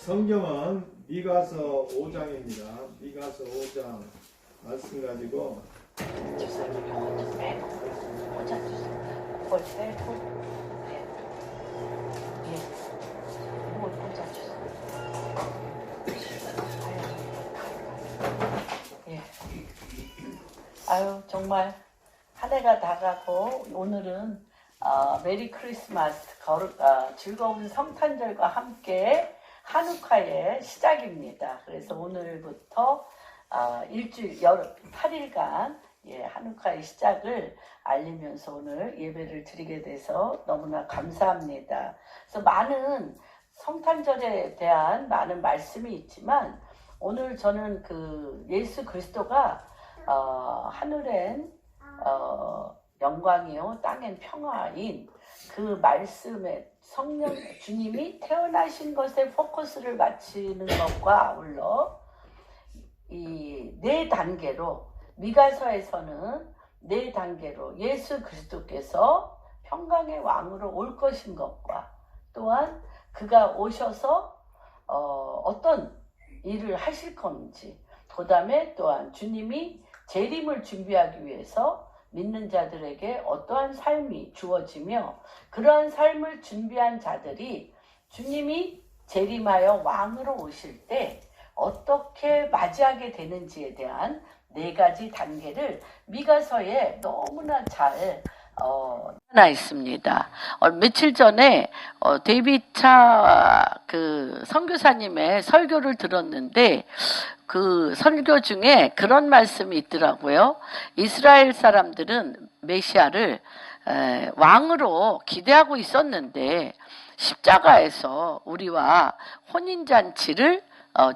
성경은 미가서 5장입니다. 미가서 5장 말씀 가지고 주세요. 요거 좀 빼고 모자 주세요. 그걸 빼고 예. 이걸 모자 주세요. 예. 아유 정말 한 해가 다 가고 오늘은 메리 크리스마스 즐거운 성탄절과 함께 한우카의 시작입니다. 그래서 오늘부터 일주일 8일간 한우카의 시작을 알리면서 오늘 예배를 드리게 돼서 너무나 감사합니다. 그래서 많은 성탄절에 대한 많은 말씀이 있지만 오늘 저는 그 예수 그리스도가 하늘엔 영광이요 땅엔 평화인 그 말씀에 성령 주님이 태어나신 것에 포커스를 맞추는 것과 아울러 이 네 단계로 미가서에서는 네 단계로 예수 그리스도께서 평강의 왕으로 올 것인 것과 또한 그가 오셔서 어떤 일을 하실 건지 그 다음에 또한 주님이 재림을 준비하기 위해서 믿는 자들에게 어떠한 삶이 주어지며 그러한 삶을 준비한 자들이 주님이 재림하여 왕으로 오실 때 어떻게 맞이하게 되는지에 대한 네 가지 단계를 미가서에 너무나 잘 나와 있습니다. 며칠 전에 데이비차 그 선교사님의 설교를 들었는데 그 설교 중에 그런 말씀이 있더라고요. 이스라엘 사람들은 메시아를 왕으로 기대하고 있었는데 십자가에서 우리와 혼인잔치를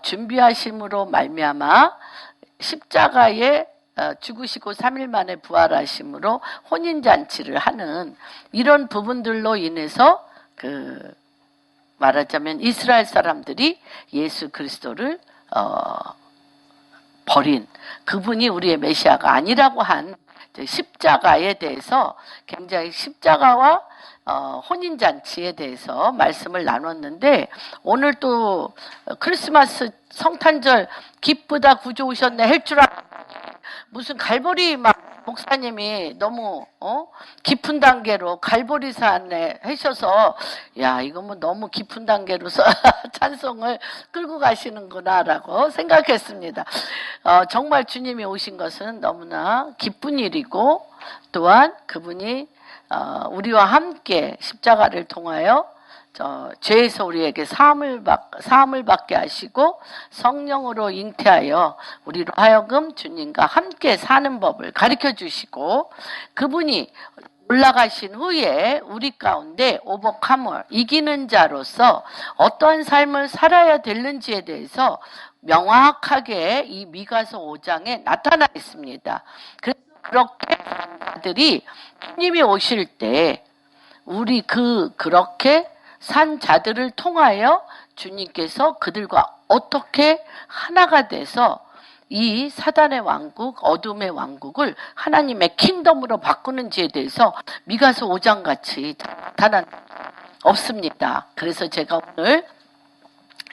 준비하심으로 말미암아 십자가에 죽으시고 3일 만에 부활하심으로 혼인잔치를 하는 이런 부분들로 인해서 그 말하자면 이스라엘 사람들이 예수 그리스도를 버린 그분이 우리의 메시아가 아니라고 한 십자가에 대해서 굉장히 십자가와 혼인잔치에 대해서 말씀을 나눴는데 오늘 또 크리스마스 성탄절 기쁘다 구주 오셨네 할 줄 무슨 갈보리 막 목사님이 너무 깊은 단계로 갈보리산에 하셔서 야 이거 뭐 너무 깊은 단계로서 찬송을 끌고 가시는구나라고 생각했습니다. 정말 주님이 오신 것은 너무나 기쁜 일이고 또한 그분이 우리와 함께 십자가를 통하여 죄에서 우리에게 사함을 받게 하시고 성령으로 잉태하여 우리로 하여금 주님과 함께 사는 법을 가르쳐 주시고 그분이 올라가신 후에 우리 가운데 오버카머 이기는 자로서 어떠한 삶을 살아야 되는지에 대해서 명확하게 이 미가서 5장에 나타나 있습니다. 그래서 그렇게 자들이 주님이 오실 때 우리 그렇게 산 자들을 통하여 주님께서 그들과 어떻게 하나가 돼서 이 사단의 왕국, 어둠의 왕국을 하나님의 킹덤으로 바꾸는지에 대해서 미가서 5장 같이 나타난 없습니다. 그래서 제가 오늘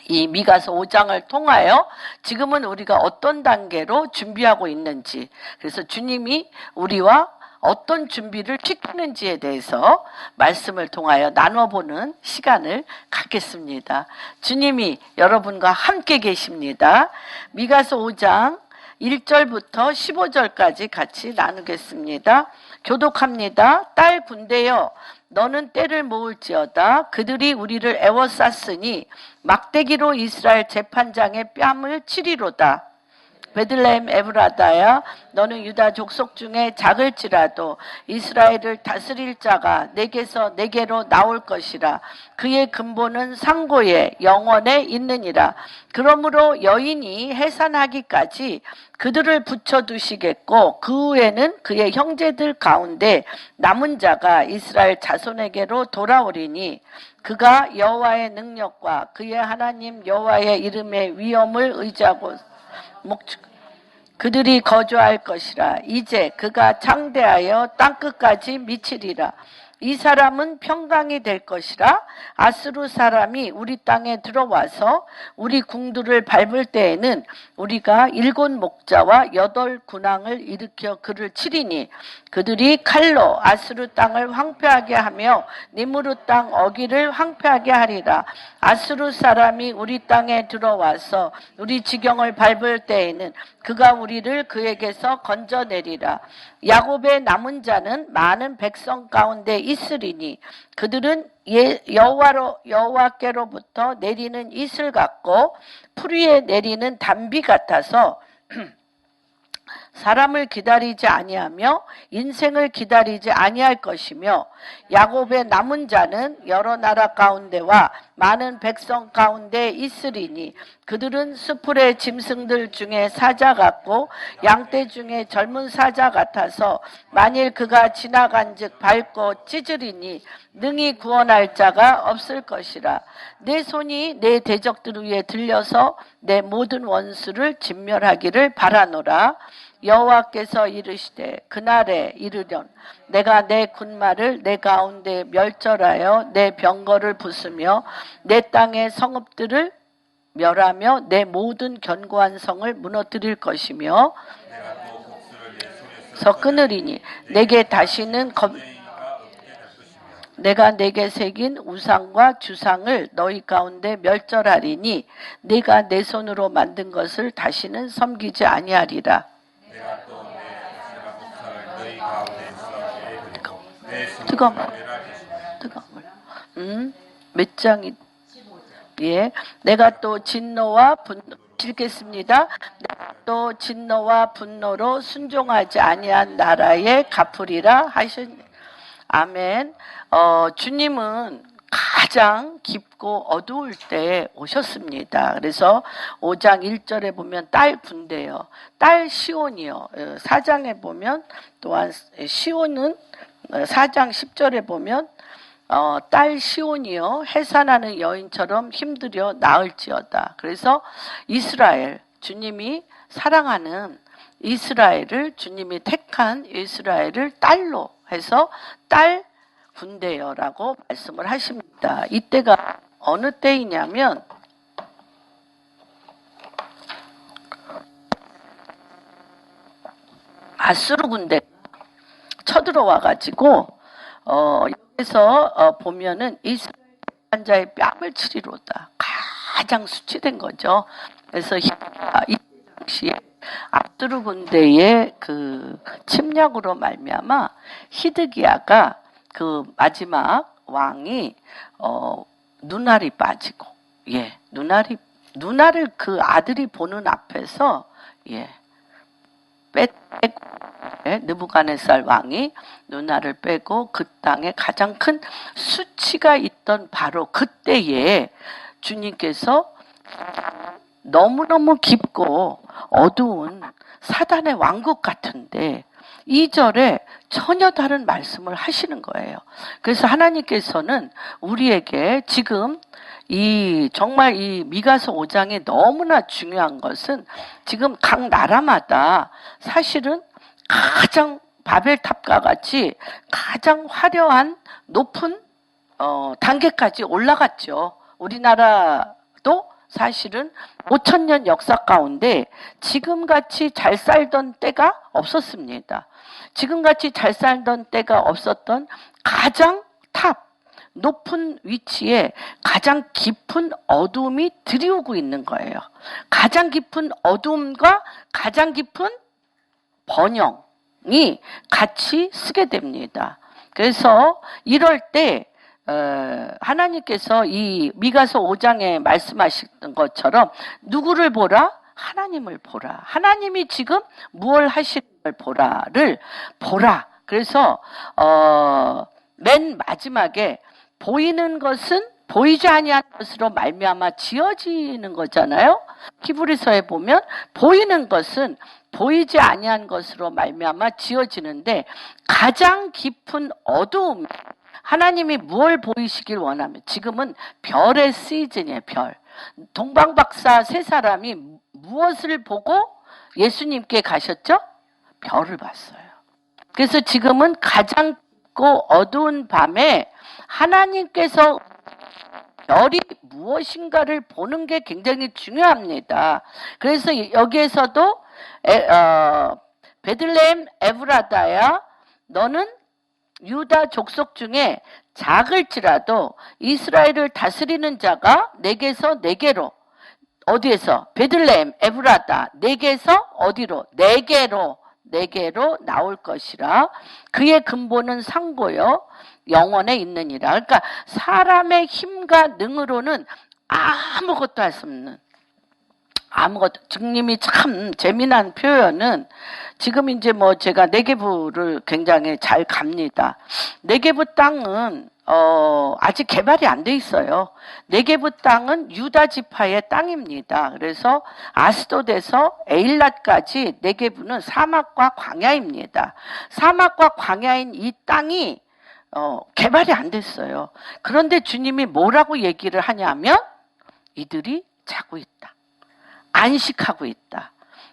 이 미가서 5장을 통하여 지금은 우리가 어떤 단계로 준비하고 있는지 그래서 주님이 우리와 어떤 준비를 시키는지에 대해서 말씀을 통하여 나눠보는 시간을 갖겠습니다. 주님이 여러분과 함께 계십니다. 미가서 5장 1절부터 15절까지 같이 나누겠습니다. 교독합니다. 딸 군대여 너는 때를 모을지어다 그들이 우리를 애워쌌으니 막대기로 이스라엘 재판장의 뺨을 치리로다. 베들레헴 에브라다야 너는 유다 족속 중에 작을지라도 이스라엘을 다스릴 자가 내게로 나올 것이라. 그의 근본은 상고에 영원에 있느니라. 그러므로 여인이 해산하기까지 그들을 붙여두시겠고 그 후에는 그의 형제들 가운데 남은 자가 이스라엘 자손에게로 돌아오리니 그가 여호와의 능력과 그의 하나님 여호와의 이름의 위엄을 의지하고 그들이 거주할 것이라. 이제 그가 창대하여 땅끝까지 미치리라. 이 사람은 평강이 될 것이라. 아수르 사람이 우리 땅에 들어와서 우리 궁들을 밟을 때에는 우리가 7 목자와 8 군왕을 일으켜 그를 치리니 그들이 칼로 아수르 땅을 황폐하게 하며 니무르 땅 어기를 황폐하게 하리라. 아수르 사람이 우리 땅에 들어와서 우리 지경을 밟을 때에는 그가 우리를 그에게서 건져내리라. 야곱의 남은 자는 많은 백성 가운데 있으리니 그들은 여호와께로부터 내리는 이슬 같고 풀 위에 내리는 단비 같아서 사람을 기다리지 아니하며 인생을 기다리지 아니할 것이며 야곱의 남은 자는 여러 나라 가운데와 많은 백성 가운데 있으리니 그들은 수풀의 짐승들 중에 사자 같고 양떼 중에 젊은 사자 같아서 만일 그가 지나간즉 밟고 찢으리니 능히 구원할 자가 없을 것이라. 내 손이 내 대적들 위에 들려서 내 모든 원수를 진멸하기를 바라노라. 여호와께서 이르시되 그날에 이르련 내가 내 군마를 내 가운데 멸절하여 내 병거를 부수며 내 땅의 성읍들을 멸하며 내 모든 견고한 성을 무너뜨릴 것이며 서 끊으리니 내게 다시는 내가 내게 새긴 우상과 주상을 너희 가운데 멸절하리니 내가 내 손으로 만든 것을 다시는 섬기지 아니하리라. 뜨거운 물. 몇 장이? 예. 내가 또 진노와 분노 읽겠습니다. 내가 또 진노와 분노로 순종하지 아니한 나라에 갚으리라 하신. 아멘. 주님은 가장 깊고 어두울 때 오셨습니다. 그래서 5장 1절에 보면 딸 군대요. 딸 시온이요. 4장에 보면 또한 시온은 4장 10절에 보면 딸 시온이요 해산하는 여인처럼 힘들여 나을지어다. 그래서 이스라엘, 주님이 사랑하는 이스라엘을, 주님이 택한 이스라엘을 딸로 해서 딸 군대여라고 말씀을 하십니다. 이때가 어느 때이냐면 아수르 군대 쳐들어와 가지고 여기서 보면은 이스라엘 자의 뺨을 치리로다. 가장 수치된 거죠. 그래서 이 당시에 아수르 군대의 그 침략으로 말미암아 히드기야가 그 마지막 왕이 눈알이 빠지고, 예, 눈알을 그 아들이 보는 앞에서, 예, 빼고, 예, 느부갓네살 왕이 눈알을 빼고 그 땅에 가장 큰 수치가 있던 바로 그때에 주님께서 너무너무 깊고 어두운 사단의 왕국 같은데 2절에 전혀 다른 말씀을 하시는 거예요. 그래서 하나님께서는 우리에게 지금 정말 이 미가서 5장이 너무나 중요한 것은 지금 각 나라마다 사실은 가장 바벨탑과 같이 가장 화려한 높은 단계까지 올라갔죠. 우리나라도 사실은 5,000년 역사 가운데 지금같이 잘 살던 때가 없었습니다. 지금같이 잘 살던 때가 없었던 가장 높은 위치에 가장 깊은 어두움이 들이오고 있는 거예요. 가장 깊은 어두움과 가장 깊은 번영이 같이 쓰게 됩니다. 그래서 이럴 때 하나님께서 이 미가서 5장에 말씀하셨던 것처럼 누구를 보라? 하나님을 보라. 하나님이 지금 무엇을 하시는 걸 보라. 그래서 맨 마지막에 보이는 것은 보이지 아니한 것으로 말미암아 지어지는 거잖아요. 히브리서에 보면 보이는 것은 보이지 아니한 것으로 말미암아 지어지는데 가장 깊은 어두움, 하나님이 무엇을 보이시길 원하면 지금은 별의 시즌이에요. 별. 동방박사 3사람이 무엇을 보고 예수님께 가셨죠? 별을 봤어요. 그래서 지금은 가장 짙고 어두운 밤에 하나님께서 별이 무엇인가를 보는 게 굉장히 중요합니다. 그래서 여기에서도 베들레헴 에브라다야 너는 유다 족속 중에 작을지라도 이스라엘을 다스리는 자가 내게서 내게로 어디에서 베들레헴 에브라다 내게서 어디로 내게로 나올 것이라 그의 근본은 상고요 영원에 있느니라. 그러니까 사람의 힘과 능으로는 아무것도 할 수 없는 아무것도. 주님이 참 재미난 표현은 지금 이제 뭐 제가 네게부를 굉장히 잘 갑니다. 네게부 땅은 아직 개발이 안 돼 있어요. 네게부 땅은 유다 지파의 땅입니다. 그래서 아스돗에서 에일랏까지 네게부는 사막과 광야입니다. 사막과 광야인 이 땅이 개발이 안 됐어요. 그런데 주님이 뭐라고 얘기를 하냐면 이들이 자고 있다. 안식하고 있다.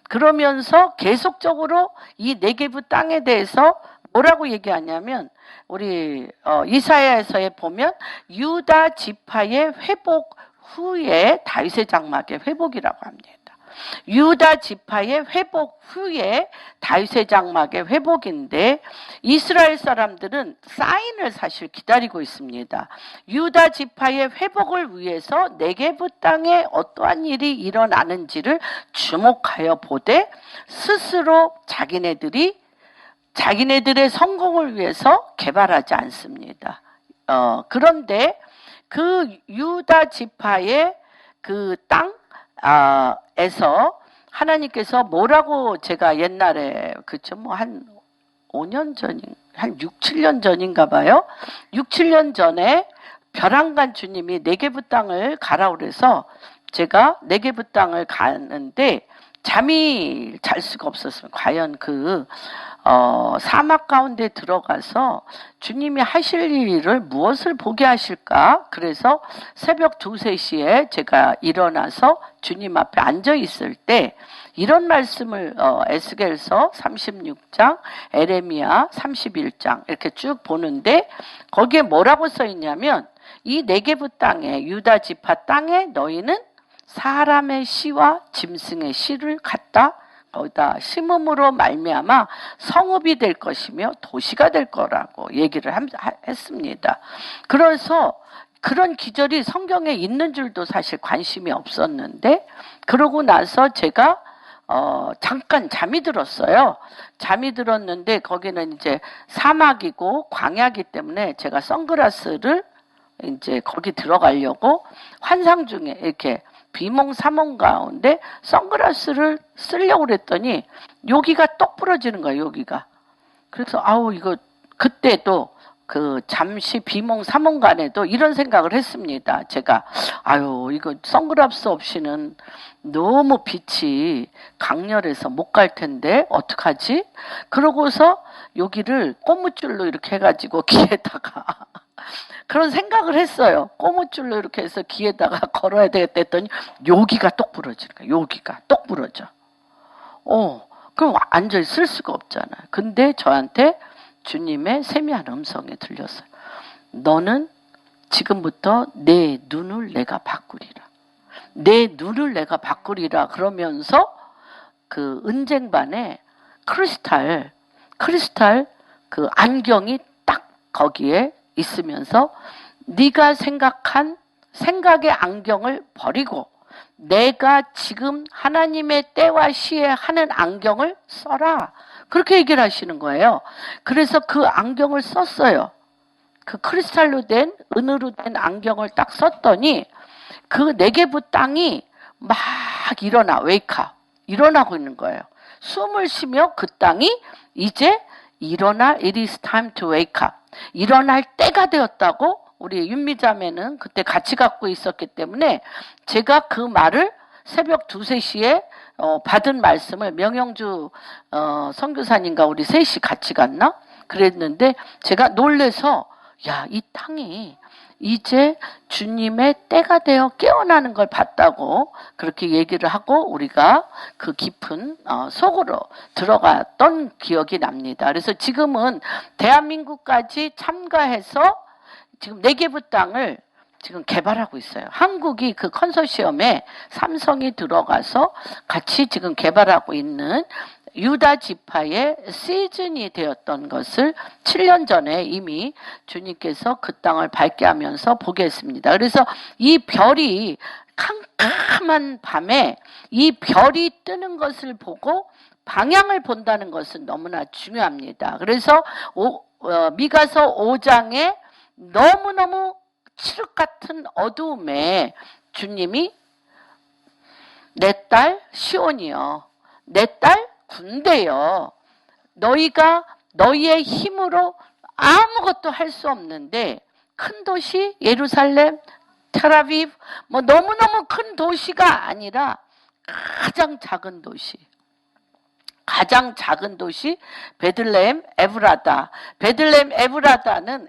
그러면서 계속적으로 이 네게부 땅에 대해서 뭐라고 얘기하냐면 우리 이사야에서에 보면 유다 지파의 회복 후에 다윗의 장막의 회복이라고 합니다. 유다 지파의 회복 후에 다윗의 장막의 회복인데 이스라엘 사람들은 사인을 사실 기다리고 있습니다. 유다 지파의 회복을 위해서 네게부 땅에 어떠한 일이 일어나는지를 주목하여 보되 스스로 자기네들의 성공을 위해서 개발하지 않습니다. 그런데 그 유다 지파의 그 땅 에서 하나님께서 뭐라고 제가 옛날에 그쵸 뭐 한 5년 전인 한 6, 7년 전인가 봐요. 6, 7년 전에 벼랑간 주님이 네게부 땅을 가라 그래서 제가 네게부 땅을 가는데 잠이 잘 수가 없었어요. 과연 그 사막 가운데 들어가서 주님이 하실 일을 무엇을 보게 하실까? 그래서 새벽 2, 3시에 제가 일어나서 주님 앞에 앉아 있을 때 이런 말씀을 에스겔서 36장, 에레미야 31장 이렇게 쭉 보는데 거기에 뭐라고 써 있냐면 이 네게부 땅에 유다 지파 땅에 너희는 사람의 씨와 짐승의 씨를 갖다 거기다 심음으로 말미암아 성읍이 될 것이며 도시가 될 거라고 얘기를 했습니다. 그래서 그런 기절이 성경에 있는 줄도 사실 관심이 없었는데 그러고 나서 제가 잠깐 잠이 들었어요. 잠이 들었는데 거기는 이제 사막이고 광야기 때문에 제가 선글라스를 이제 거기 들어가려고 환상 중에 이렇게 비몽사몽 가운데 선글라스를 쓰려고 그랬더니 여기가 똑 부러지는 거예요. 여기가. 그래서 이거 그때도 그 잠시 비몽사몽간에도 이런 생각을 했습니다. 제가 이거 선글라스 없이는 너무 빛이 강렬해서 못 갈 텐데 어떡하지? 그러고서 여기를 고무줄로 이렇게 해가지고 귀에다가 그런 생각을 했어요. 고무줄로 이렇게 해서 귀에다가 걸어야 되겠다 했더니 여기가 똑 부러지는 거야. 여기가 똑 부러져. 그럼 완전히 쓸 수가 없잖아요. 근데 저한테 주님의 세미한 음성이 들렸어요. 너는 지금부터 내 눈을 내가 바꾸리라. 내 눈을 내가 바꾸리라. 그러면서 그 은쟁반에 크리스탈 그 안경이 딱 거기에 있으면서 네가 생각한 생각의 안경을 버리고 내가 지금 하나님의 때와 시에 하는 안경을 써라. 그렇게 얘기를 하시는 거예요. 그래서 그 안경을 썼어요. 그 크리스탈로 된 은으로 된 안경을 딱 썼더니 그 네게부 땅이 막 일어나고 있는 거예요. 숨을 쉬며 그 땅이 이제 it is time to wake up. 일어날 때가 되었다고 우리 윤미자매는 그때 같이 갖고 있었기 때문에 제가 그 말을 새벽 2, 3시에 받은 말씀을 명영주 선교사님과 우리 셋이 같이 갔나? 그랬는데 제가 놀래서 이 땅이 이제 주님의 때가 되어 깨어나는 걸 봤다고 그렇게 얘기를 하고 우리가 그 깊은 속으로 들어갔던 기억이 납니다. 그래서 지금은 대한민국까지 참가해서 지금 네개부 땅을 지금 개발하고 있어요. 한국이 그 컨소시엄에 삼성이 들어가서 같이 지금 개발하고 있는 유다 지파의 시즌이 되었던 것을 7년 전에 이미 주님께서 그 땅을 밝게 하면서 보게 했습니다. 그래서 이 별이 캄캄한 밤에 이 별이 뜨는 것을 보고 방향을 본다는 것은 너무나 중요합니다. 그래서 미가서 5장에 너무너무 칠흑 같은 어두움에 주님이 내 딸 시온이여, 내 딸 군대여, 너희가 너희의 힘으로 아무것도 할 수 없는데 큰 도시 예루살렘, 텔아비브 뭐 너무너무 큰 도시가 아니라 가장 작은 도시, 베들레헴 에브라다. 베들레헴 에브라다는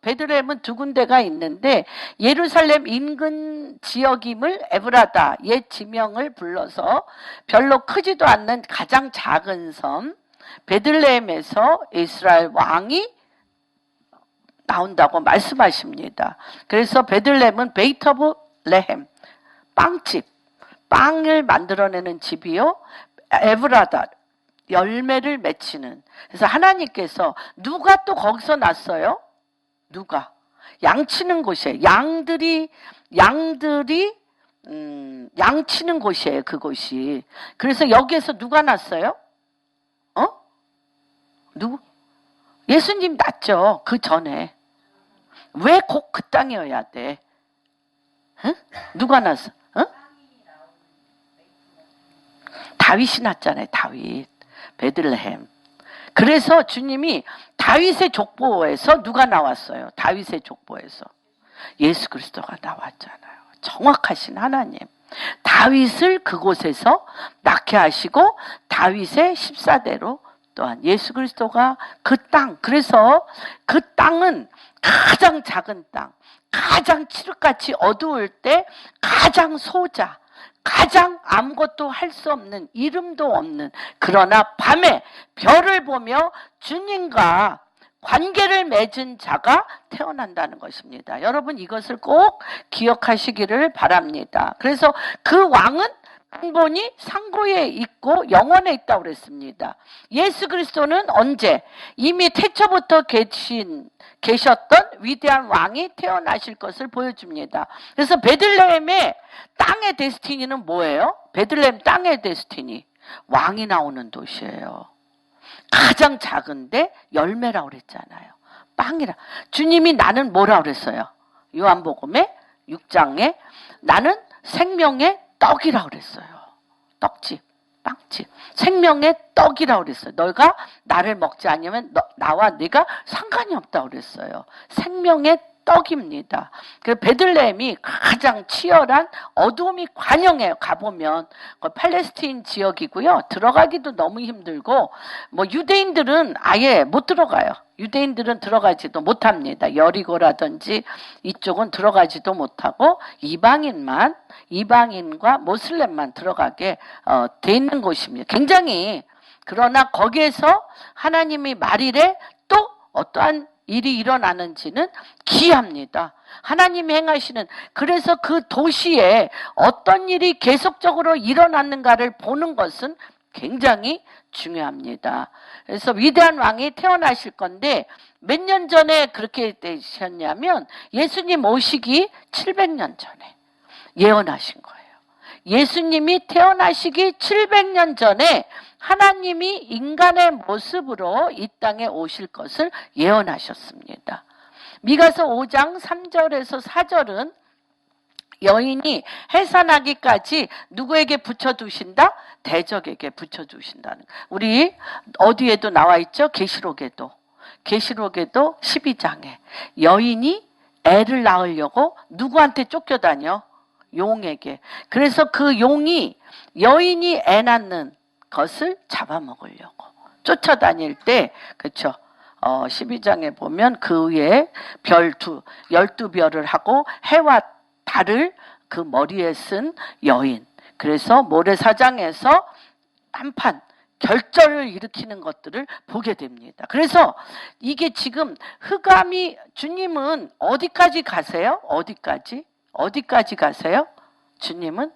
베들레헴은 두 군데가 있는데 예루살렘 인근 지역임을 에브라다 옛 지명을 불러서 별로 크지도 않는 가장 작은 섬 베들레헴에서 이스라엘 왕이 나온다고 말씀하십니다. 그래서 베들레헴은 베이트 오브 레헴, 빵집, 빵을 만들어내는 집이요. 에브라다, 열매를 맺히는. 그래서 하나님께서 누가 또 거기서 났어요? 누가? 양치는 곳이에요. 양들이 양치는 곳이에요. 그곳이. 그래서 여기에서 누가 났어요? 누구? 예수님 났죠. 그 전에. 왜 꼭 그 땅이어야 돼? 응? 누가 났어? 다윗이 났잖아요. 다윗. 베들레헴. 그래서 주님이 다윗의 족보에서 누가 나왔어요? 다윗의 족보에서. 예수 그리스도가 나왔잖아요. 정확하신 하나님. 다윗을 그곳에서 낳게 하시고 다윗의 14대로 또한 예수 그리스도가 그 땅. 그래서 그 땅은 가장 작은 땅. 가장 칠흑같이 어두울 때 가장 소자. 가장 아무것도 할 수 없는, 이름도 없는, 그러나 밤에 별을 보며 주님과 관계를 맺은 자가 태어난다는 것입니다. 여러분 이것을 꼭 기억하시기를 바랍니다. 그래서 그 왕은 근본이 상고에 있고 영원에 있다고 그랬습니다. 예수 그리스도는 언제? 이미 태초부터 계셨던 위대한 왕이 태어나실 것을 보여줍니다. 그래서 베들레헴의 땅의 데스티니는 뭐예요? 베들레헴 땅의 데스티니. 왕이 나오는 도시예요. 가장 작은데 열매라고 그랬잖아요. 빵이라. 주님이 나는 뭐라고 그랬어요? 요한복음에 6장에 나는 생명의 떡이라고 그랬어요. 떡집, 빵집. 생명의 떡이라고 그랬어요. 너희가 나를 먹지 않으면 나와 네가 상관이 없다고 그랬어요. 생명의 떡입니다. 그 베들레헴이 가장 치열한 어두움이 관영해요. 가보면 팔레스타인 지역이고요. 들어가기도 너무 힘들고 뭐 유대인들은 아예 못 들어가요. 유대인들은 들어가지도 못합니다. 여리고라든지 이쪽은 들어가지도 못하고 이방인과 모슬렘만 들어가게 돼 있는 곳입니다. 굉장히 그러나 거기에서 하나님이 말일에 또 어떠한 일이 일어나는지는 기이합니다. 하나님이 행하시는, 그래서 그 도시에 어떤 일이 계속적으로 일어났는가를 보는 것은 굉장히 중요합니다. 그래서 위대한 왕이 태어나실 건데 몇 년 전에 그렇게 되셨냐면 예수님 오시기 700년 전에 예언하신 거예요. 예수님이 태어나시기 700년 전에 하나님이 인간의 모습으로 이 땅에 오실 것을 예언하셨습니다. 미가서 5장 3절에서 4절은 여인이 해산하기까지 누구에게 붙여두신다? 대적에게 붙여두신다는. 우리 어디에도 나와 있죠? 계시록에도 12장에 여인이 애를 낳으려고 누구한테 쫓겨다녀? 용에게. 그래서 그 용이 여인이 애 낳는 것을 잡아먹으려고 쫓아다닐 때, 그렇죠? 12장에 보면 그 위에 12별을 하고 해와 달을 그 머리에 쓴 여인. 그래서 모래사장에서 한판 결절을 일으키는 것들을 보게 됩니다. 그래서 이게 지금 흑암이, 주님은 어디까지 가세요? 어디까지 가세요? 주님은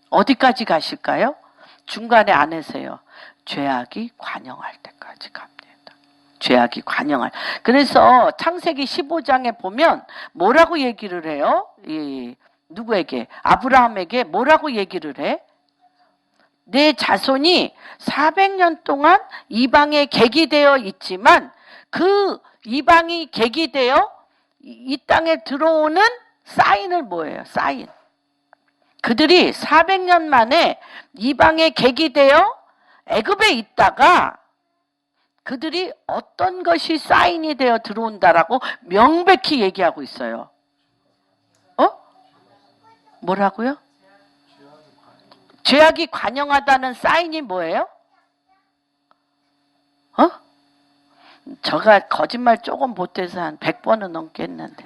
어디까지 가실까요? 중간에 안 하세요. 죄악이 관영할 때까지 갑니다. 죄악이 관영할. 그래서 창세기 15장에 보면 뭐라고 얘기를 해요? 누구에게? 아브라함에게 뭐라고 얘기를 해? 내 자손이 400년 동안 이방에 객이되어 있지만 그 이방이 객이되어 이 땅에 들어오는 사인을 뭐예요? 사인. 그들이 400년 만에 이방에 객이되어 애굽에 있다가 그들이 어떤 것이 사인이 되어 들어온다라고 명백히 얘기하고 있어요. 뭐라고요? 죄악이 관영하다는 사인이 뭐예요? 저가 거짓말 조금 못해서 한 100번은 넘게 했는데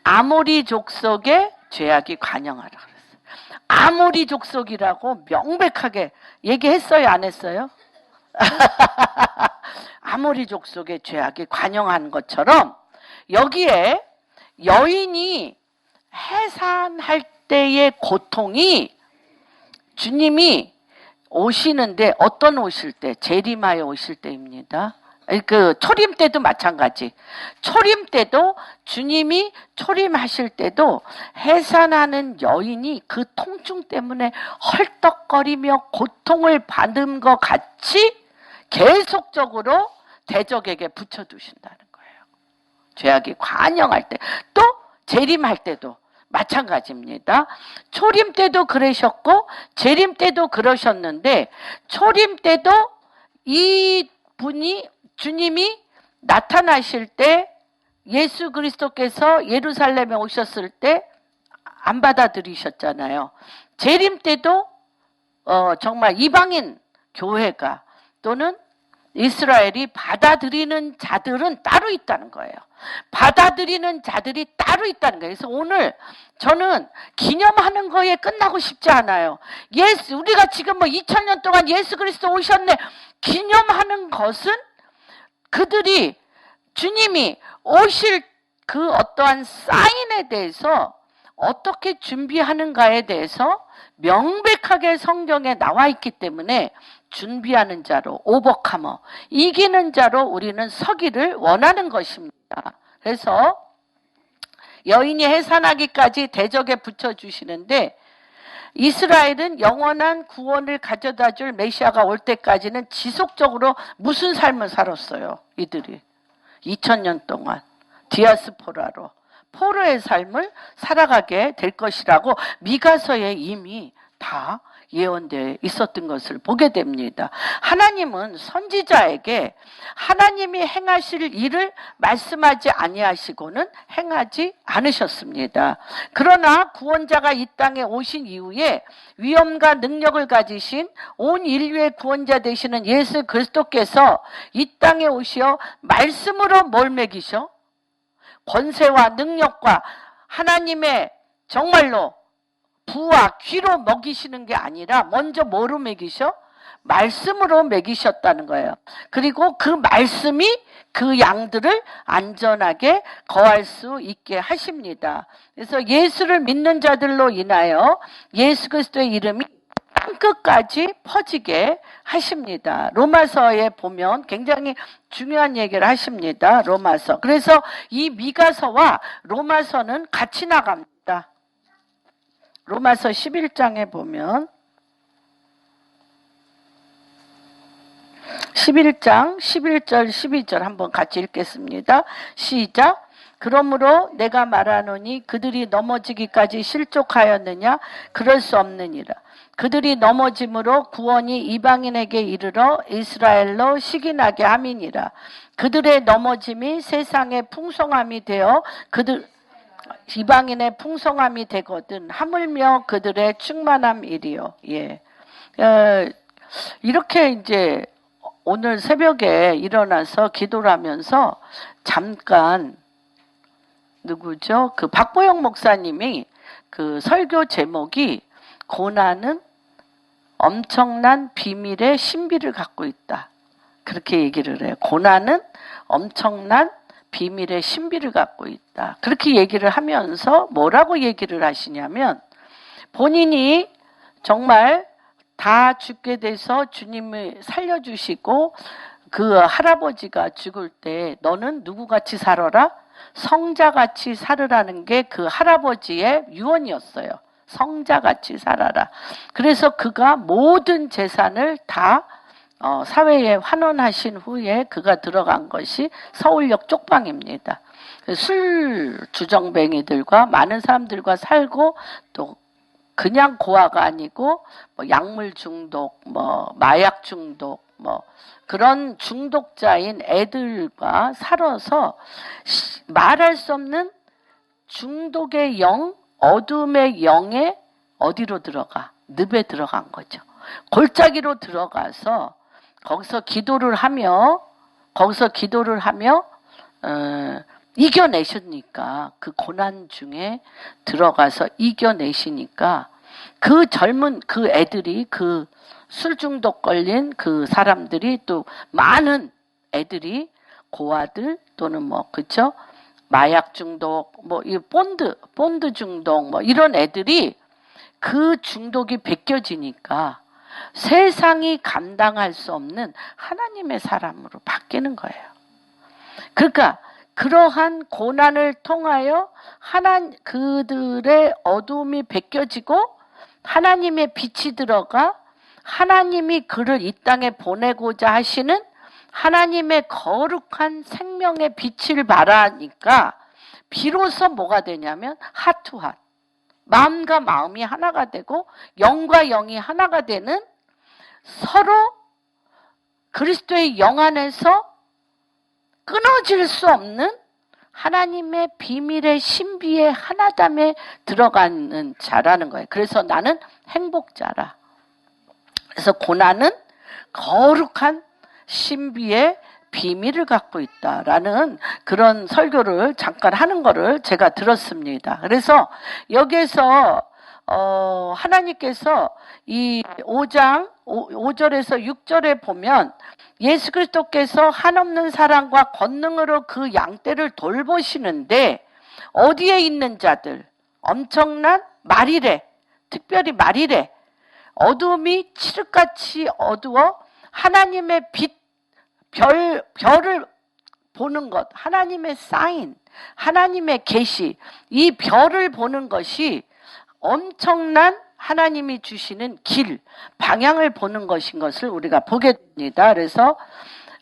아모리 족속의 죄악이 관영하라 그랬어요. 아모리 족속이라고 명백하게 얘기했어요, 안 했어요? 아모리 족속의 죄악이 관영한 것처럼 여기에 여인이 해산할 때의 고통이 주님이 오시는데 어떤 오실 때? 재림하여 오실 때입니다. 그 초림 때도 마찬가지. 초림 때도 주님이 초림하실 때도 해산하는 여인이 그 통증 때문에 헐떡거리며 고통을 받은 것 같이 계속적으로 대적에게 붙여두신다는 거예요. 죄악이 관영할 때, 또 재림할 때도 마찬가지입니다. 초림 때도 그러셨고 재림 때도 그러셨는데 초림 때도 이 분이 주님이 나타나실 때 예수 그리스도께서 예루살렘에 오셨을 때 안 받아들이셨잖아요. 재림 때도 정말 이방인 교회가 또는 이스라엘이 받아들이는 자들은 따로 있다는 거예요. 받아들이는 자들이 따로 있다는 거예요. 그래서 오늘 저는 기념하는 거에 끝나고 싶지 않아요. 우리가 지금 2000년 동안 예수 그리스도 오셨네. 기념하는 것은 그들이 주님이 오실 그 어떠한 사인에 대해서 어떻게 준비하는가에 대해서 명백하게 성경에 나와 있기 때문에 준비하는 자로, 오버카머, 이기는 자로 우리는 서기를 원하는 것입니다. 그래서 여인이 해산하기까지 대적에 붙여주시는데 이스라엘은 영원한 구원을 가져다 줄 메시아가 올 때까지는 지속적으로 무슨 삶을 살았어요? 이들이 2000년 동안 디아스포라로 포로의 삶을 살아가게 될 것이라고 미가서에 이미 다 예언되어 있었던 것을 보게 됩니다. 하나님은 선지자에게 하나님이 행하실 일을 말씀하지 아니하시고는 행하지 않으셨습니다. 그러나 구원자가 이 땅에 오신 이후에 위엄과 능력을 가지신 온 인류의 구원자 되시는 예수 그리스도께서 이 땅에 오시어 말씀으로 뭘 먹이셔? 권세와 능력과 하나님의 정말로 부와 귀로 먹이시는 게 아니라 먼저 뭐로 먹이셔? 말씀으로 먹이셨다는 거예요. 그리고 그 말씀이 그 양들을 안전하게 거할 수 있게 하십니다. 그래서 예수를 믿는 자들로 인하여 예수 그리스도의 이름이 땅끝까지 퍼지게 하십니다. 로마서에 보면 굉장히 중요한 얘기를 하십니다. 로마서. 그래서 이 미가서와 로마서는 같이 나갑니다. 로마서 11장에 보면 11장 11절 12절 한번 같이 읽겠습니다. 시작. 그러므로 내가 말하노니 그들이 넘어지기까지 실족하였느냐? 그럴 수 없느니라. 그들이 넘어짐으로 구원이 이방인에게 이르러 이스라엘로 시기나게 함이니라. 그들의 넘어짐이 세상의 풍성함이 되어 이방인의 풍성함이 되거든 하물며 그들의 충만함이리요. 예. 이렇게 이제 오늘 새벽에 일어나서 기도를 하면서 잠깐 누구죠? 그 박보영 목사님이 그 설교 제목이 고난은 엄청난 비밀의 신비를 갖고 있다. 그렇게 얘기를 해요. 고난은 엄청난 비밀의 신비를 갖고 있다. 그렇게 얘기를 하면서 뭐라고 얘기를 하시냐면 본인이 정말 다 죽게 돼서 주님을 살려주시고 그 할아버지가 죽을 때 너는 누구같이 살아라? 성자같이 살으라는 게 그 할아버지의 유언이었어요. 성자같이 살아라. 그래서 그가 모든 재산을 다 사회에 환원하신 후에 그가 들어간 것이 서울역 쪽방입니다. 술 주정뱅이들과 많은 사람들과 살고 또 그냥 고아가 아니고 뭐 약물 중독, 뭐 마약 중독, 뭐 그런 중독자인 애들과 살아서 말할 수 없는 중독의 영, 어둠의 영에 어디로 들어가? 늪에 들어간 거죠. 골짜기로 들어가서 거기서 기도를 하며 이겨내시니까 그 고난 중에 들어가서 이겨내시니까 그 젊은 그 애들이 그 술 중독 걸린 그 사람들이 또 많은 애들이 고아들 또는 뭐 그쵸? 마약 중독 뭐 이 본드 중독 뭐 이런 애들이 그 중독이 벗겨지니까 세상이 감당할 수 없는 하나님의 사람으로 바뀌는 거예요. 그러니까 그러한 고난을 통하여 그들의 어둠이 벗겨지고 하나님의 빛이 들어가 하나님이 그를 이 땅에 보내고자 하시는 하나님의 거룩한 생명의 빛을 발하니까 비로소 뭐가 되냐면 핫투핫 마음과 마음이 하나가 되고 영과 영이 하나가 되는 서로 그리스도의 영 안에서 끊어질 수 없는 하나님의 비밀의 신비의 하나됨에 들어가는 자라는 거예요. 그래서 나는 행복자라. 그래서 고난은 거룩한 신비의 비밀을 갖고 있다라는 그런 설교를 잠깐 하는 거를 제가 들었습니다. 그래서 여기에서 하나님께서 이 5장 5절에서 6절에 보면 예수 그리스도께서 한없는 사랑과 권능으로 그 양떼를 돌보시는데 어디에 있는 자들 엄청난 말이래 특별히 말이래 어둠이 칠흑같이 어두워 하나님의 빛 별을 보는 것 하나님의 사인 하나님의 계시 이 별을 보는 것이 엄청난 하나님이 주시는 길, 방향을 보는 것인 것을 우리가 보게 됩니다. 그래서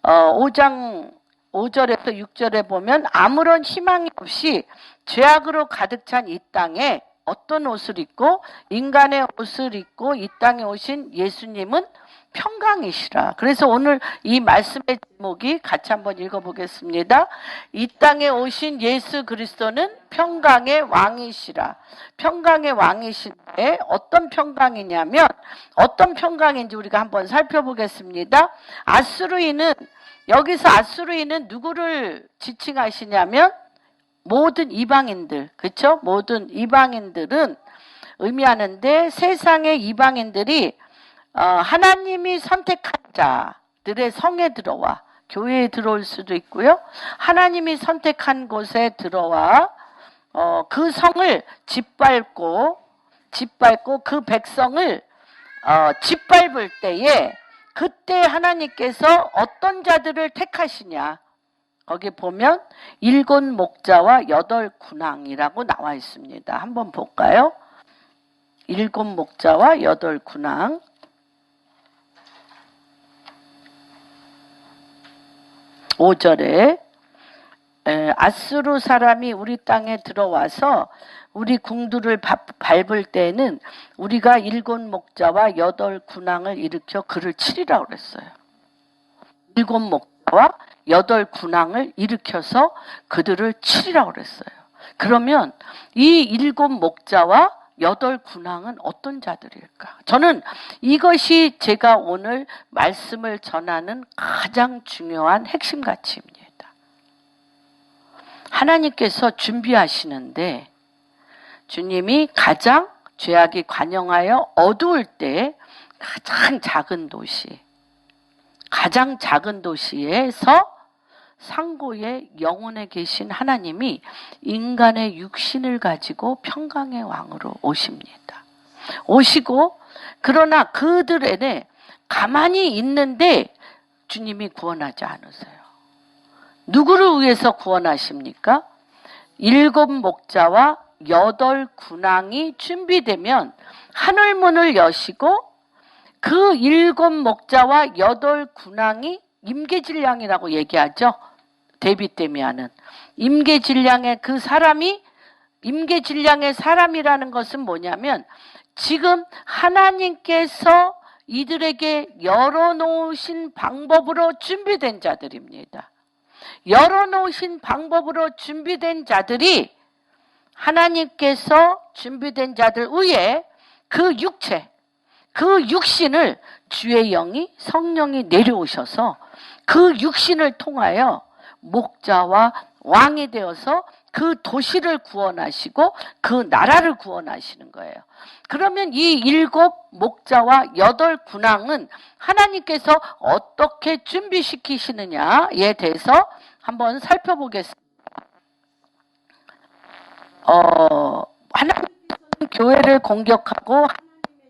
5장 5절에서 6절에 보면 아무런 희망이 없이 죄악으로 가득 찬 이 땅에 어떤 옷을 입고 인간의 옷을 입고 이 땅에 오신 예수님은 평강이시라. 그래서 오늘 이 말씀의 제목이 같이 한번 읽어보겠습니다. 이 땅에 오신 예수 그리스도는 평강의 왕이시라. 평강의 왕이신데 어떤 평강이냐면 어떤 평강인지 우리가 한번 살펴보겠습니다. 아수르인은 여기서 아수르인은 누구를 지칭하시냐면 모든 이방인들, 그렇죠? 모든 이방인들은 의미하는데 세상의 이방인들이 하나님이 선택한 자들의 성에 들어와 교회에 들어올 수도 있고요. 하나님이 선택한 곳에 들어와 그 성을 짓밟고 그 백성을 짓밟을 때에 그때 하나님께서 어떤 자들을 택하시냐. 거기 보면 7 목자와 8 군왕이라고 나와 있습니다. 한번 볼까요? 7 목자와 8 군왕. 5절에 아수르 사람이 우리 땅에 들어와서 우리 궁두를 밟을 때는 우리가 7 목자와 8 군왕을 일으켜 그를 치리라고 그랬어요. 7 목자와 8 군왕을 일으켜서 그들을 치리라고 그랬어요. 그러면 이 7 목자와 여덟 군왕은 어떤 자들일까? 저는 이것이 제가 오늘 말씀을 전하는 가장 중요한 핵심 가치입니다. 하나님께서 준비하시는데 주님이 가장 죄악이 관영하여 어두울 때 가장 작은 도시에서 상고의 영혼에 계신 하나님이 인간의 육신을 가지고 평강의 왕으로 오십니다. 오시고 그러나 그들에게 가만히 있는데 주님이 구원하지 않으세요. 누구를 위해서 구원하십니까? 7 목자와 8 군왕이 준비되면 하늘문을 여시고 그 7 목자와 8 군왕이 임계질량이라고 얘기하죠. 데뷔 때문에 하는 임계질량의 그 사람이 임계질량의 사람이라는 것은 뭐냐면 지금 하나님께서 이들에게 열어놓으신 방법으로 준비된 자들입니다. 열어놓으신 방법으로 준비된 자들이 하나님께서 준비된 자들 위에 그 육체, 그 육신을 주의 영이 성령이 내려오셔서 그 육신을 통하여 목자와 왕이 되어서 그 도시를 구원하시고 그 나라를 구원하시는 거예요. 그러면 이 7 목자와 8 군왕은 하나님께서 어떻게 준비시키시느냐에 대해서 한번 살펴보겠습니다. 하나님께서는 교회를 공격하고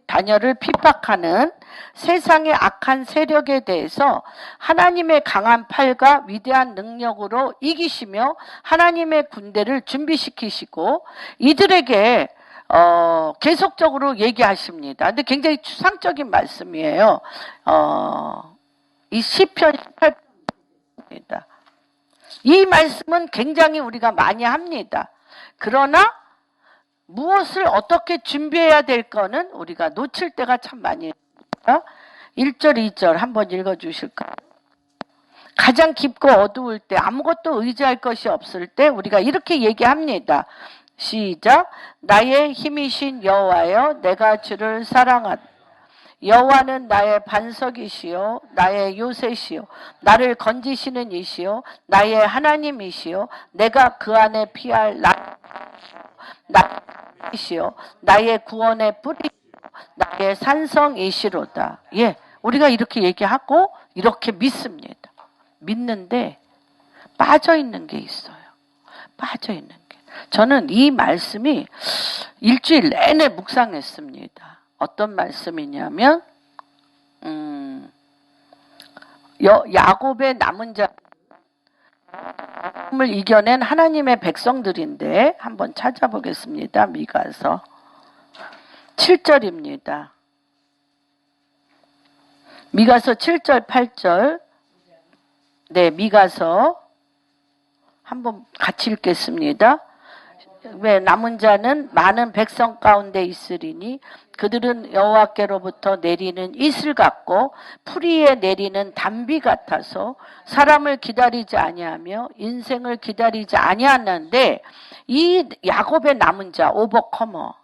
자녀를 핍박하는 세상의 악한 세력에 대해서 하나님의 강한 팔과 위대한 능력으로 이기시며 하나님의 군대를 준비시키시고 이들에게 계속적으로 얘기하십니다. 근데 굉장히 추상적인 말씀이에요. 이 시편 18편입니다. 이 말씀은 굉장히 우리가 많이 합니다. 그러나 무엇을 어떻게 준비해야 될 거는 우리가 놓칠 때가 참 많이 있습니다. 1절, 2절 한번 읽어주실까요? 가장 깊고 어두울 때 아무것도 의지할 것이 없을 때 우리가 이렇게 얘기합니다. 시작. 나의 힘이신 여호와여 내가 주를 사랑하다. 여호와는 나의 반석이시요 나의 요새시요 나를 건지시는 이시요 나의 하나님이시요 내가 그 안에 피할 나이시요 나의 구원의 뿌리시요 나의 산성이시로다. 예, 우리가 이렇게 얘기하고 이렇게 믿습니다. 믿는데 빠져있는 게 있어요. 빠져있는 게. 저는 이 말씀이 일주일 내내 묵상했습니다. 어떤 말씀이냐면 야곱의 남은 자를 이겨낸 하나님의 백성들인데 한번 찾아보겠습니다. 미가서 7절입니다. 미가서 7절 8절 네, 미가서 한번 같이 읽겠습니다. 왜 남은 자는 많은 백성 가운데 있으리니 그들은 여호와께로부터 내리는 이슬 같고 풀이에 내리는 단비 같아서 사람을 기다리지 아니하며 인생을 기다리지 아니하는데 이 야곱의 남은 자 오버커머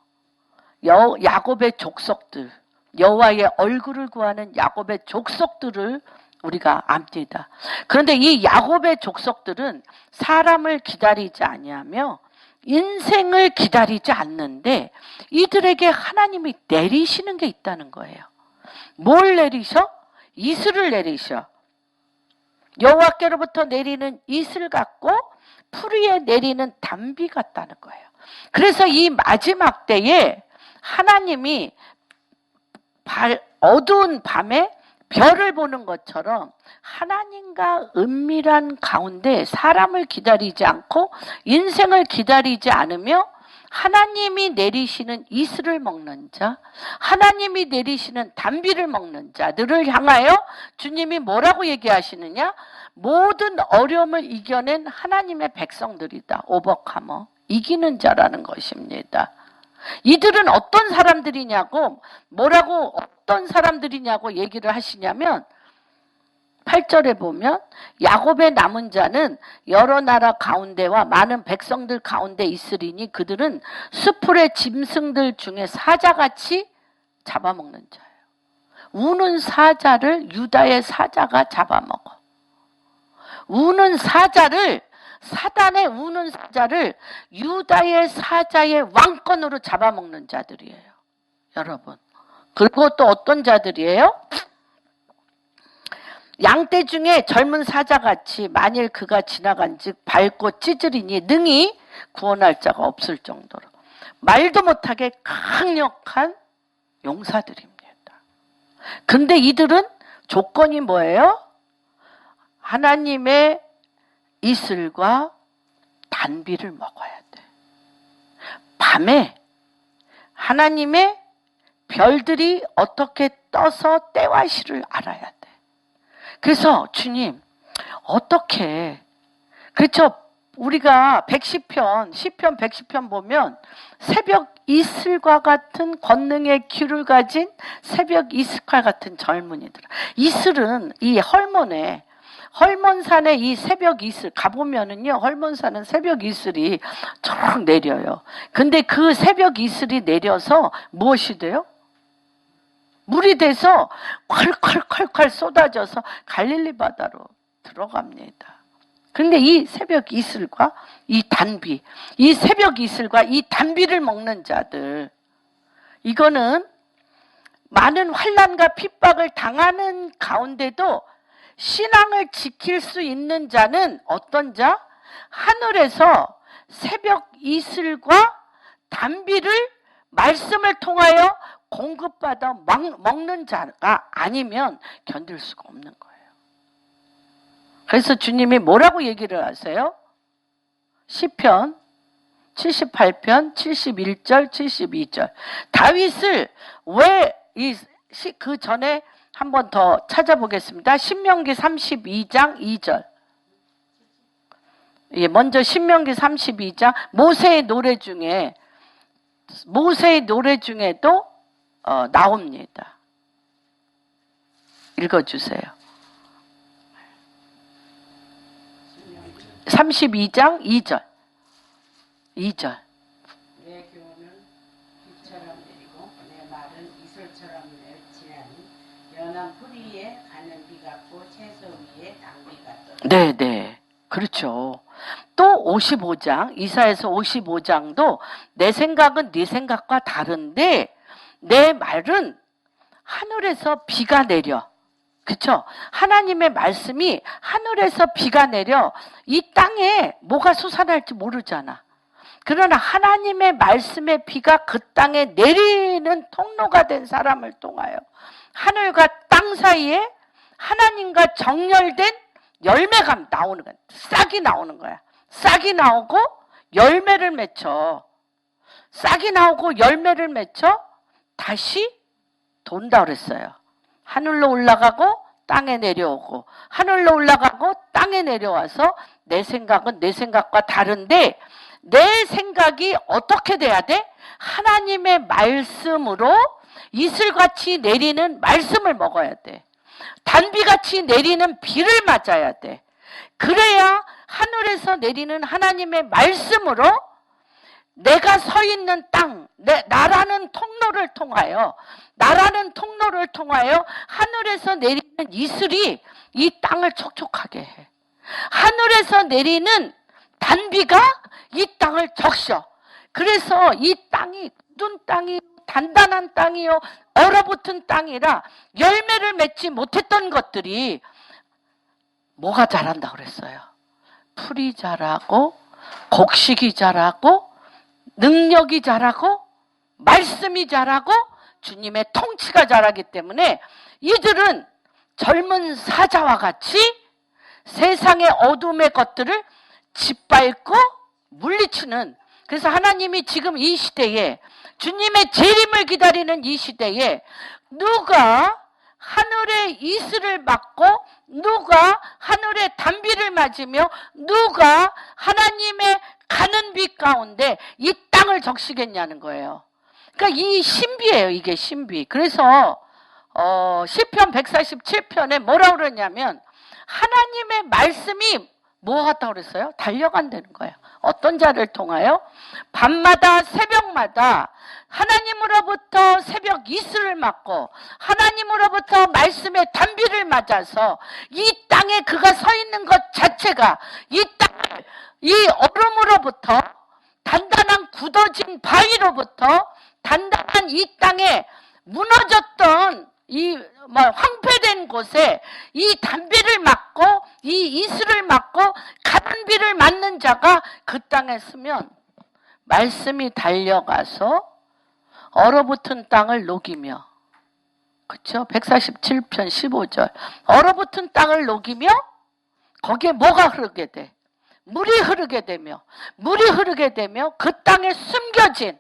야곱의 족속들 여호와의 얼굴을 구하는 야곱의 족속들을 우리가 압니다. 그런데 이 야곱의 족속들은 사람을 기다리지 아니하며 인생을 기다리지 않는데 이들에게 하나님이 내리시는 게 있다는 거예요. 뭘 내리셔? 이슬을 내리셔. 여호와께로부터 내리는 이슬 같고 풀 위에 내리는 단비 같다는 거예요. 그래서 이 마지막 때에 하나님이 어두운 밤에 별을 보는 것처럼 하나님과 은밀한 가운데 사람을 기다리지 않고 인생을 기다리지 않으며 하나님이 내리시는 이슬을 먹는 자, 하나님이 내리시는 단비를 먹는 자들을 향하여 주님이 뭐라고 얘기하시느냐? 모든 어려움을 이겨낸 하나님의 백성들이다. 오버카머, 이기는 자라는 것입니다. 이들은 어떤 사람들이냐고, 뭐라고 어떤 사람들이냐고 얘기를 하시냐면 8절에 보면 야곱의 남은 자는 여러 나라 가운데와 많은 백성들 가운데 있으리니 그들은 수풀의 짐승들 중에 사자같이 잡아먹는 자예요. 우는 사자를 유다의 사자가 잡아먹어. 우는 사자를, 사단의 우는 사자를 유다의 사자의 왕권으로 잡아먹는 자들이에요. 여러분. 그리고 또 어떤 자들이에요? 양떼 중에 젊은 사자같이 만일 그가 지나간즉 밟고 찢으리니 능히 구원할 자가 없을 정도로 말도 못하게 강력한 용사들입니다. 근데 이들은 조건이 뭐예요? 하나님의 이슬과 단비를 먹어야 돼. 밤에 하나님의 별들이 어떻게 떠서 때와 시를 알아야 돼. 그래서 주님 어떻게, 그렇죠? 우리가 110편, 시편 110편 보면 새벽 이슬과 같은 권능의 귀를 가진 새벽 이슬과 같은 젊은이들. 이슬은 이 헐몬산에 이 새벽 이슬 가보면은요, 헐몬산은 새벽 이슬이 쭉 내려요. 근데 그 새벽 이슬이 내려서 무엇이 돼요? 물이 돼서 콸콸콸콸 쏟아져서 갈릴리 바다로 들어갑니다. 그런데 이 새벽 이슬과 이 단비, 이 새벽 이슬과 이 단비를 먹는 자들, 이거는 많은 환난과 핍박을 당하는 가운데도 신앙을 지킬 수 있는 자는 어떤 자? 하늘에서 새벽 이슬과 단비를 말씀을 통하여 공급받아 먹는 자가 아니면 견딜 수가 없는 거예요. 그래서 주님이 뭐라고 얘기를 하세요? 시편 78편 71절 72절. 다윗을 왜 그 전에 한 번 더 찾아보겠습니다. 신명기 32장 2절. 예, 먼저 신명기 32장 모세의 노래 중에도 나옵니다. 읽어주세요. 32장 2절. 2절. 내 교훈은 비처럼 내리고 내 말은 이슬처럼 내치나니 연한 풀 위에 가는 비 같고 채소 위에 당비 같도다. 네네. 그렇죠. 또 55장, 이사야서 55장도 내 생각은 네 생각과 다른데 내 말은 하늘에서 비가 내려. 그렇죠? 하나님의 말씀이 하늘에서 비가 내려 이 땅에 뭐가 솟아날지 모르잖아. 그러나 하나님의 말씀의 비가 그 땅에 내리는 통로가 된 사람을 통하여 하늘과 땅 사이에 하나님과 정렬된 열매가 나오는 거야. 싹이 나오는 거야. 싹이 나오고 열매를 맺혀. 싹이 나오고 열매를 맺혀 다시 돈다 그랬어요. 하늘로 올라가고 땅에 내려오고 하늘로 올라가고 땅에 내려와서 내 생각은 내 생각과 다른데 내 생각이 어떻게 돼야 돼? 하나님의 말씀으로 이슬같이 내리는 말씀을 먹어야 돼. 단비같이 내리는 비를 맞아야 돼. 그래야 하늘에서 내리는 하나님의 말씀으로 내가 서 있는 땅, 나라는 통로를 통하여 하늘에서 내리는 이슬이 이 땅을 촉촉하게 해. 하늘에서 내리는 단비가 이 땅을 적셔. 그래서 이 땅이 굳은 땅이 단단한 땅이요 얼어붙은 땅이라 열매를 맺지 못했던 것들이 뭐가 자란다 그랬어요? 풀이 자라고 곡식이 자라고 능력이 자라고 말씀이 자라고 주님의 통치가 자라기 때문에 이들은 젊은 사자와 같이 세상의 어둠의 것들을 짓밟고 물리치는, 그래서 하나님이 지금 이 시대에 주님의 재림을 기다리는 이 시대에 누가 하늘의 이슬을 맞고 누가 하늘의 단비를 맞으며 누가 하나님의 가는 빛 가운데 이 땅을 적시겠냐는 거예요. 그러니까 이 신비예요. 이게 신비. 그래서 시편 147편에 뭐라고 그러냐면 하나님의 말씀이 뭐 하다고 그랬어요? 달려간다는 거예요. 어떤 자를 통하여? 밤마다 새벽마다 하나님으로부터 새벽 이슬을 맞고 하나님으로부터 말씀의 단비를 맞아서 이 땅에 그가 서 있는 것 자체가 이 땅을 이 얼음으로부터 단단한 굳어진 바위로부터 단단한 이 땅에 무너졌던 이 황폐된 곳에 이 단비를 맞고 이 이슬을 맞고 가난비를 맞는 자가 그 땅에 쓰면 말씀이 달려가서 얼어붙은 땅을 녹이며, 그렇죠? 147편 15절 얼어붙은 땅을 녹이며 거기에 뭐가 흐르게 돼? 물이 흐르게 되며, 물이 흐르게 되며 그 땅에 숨겨진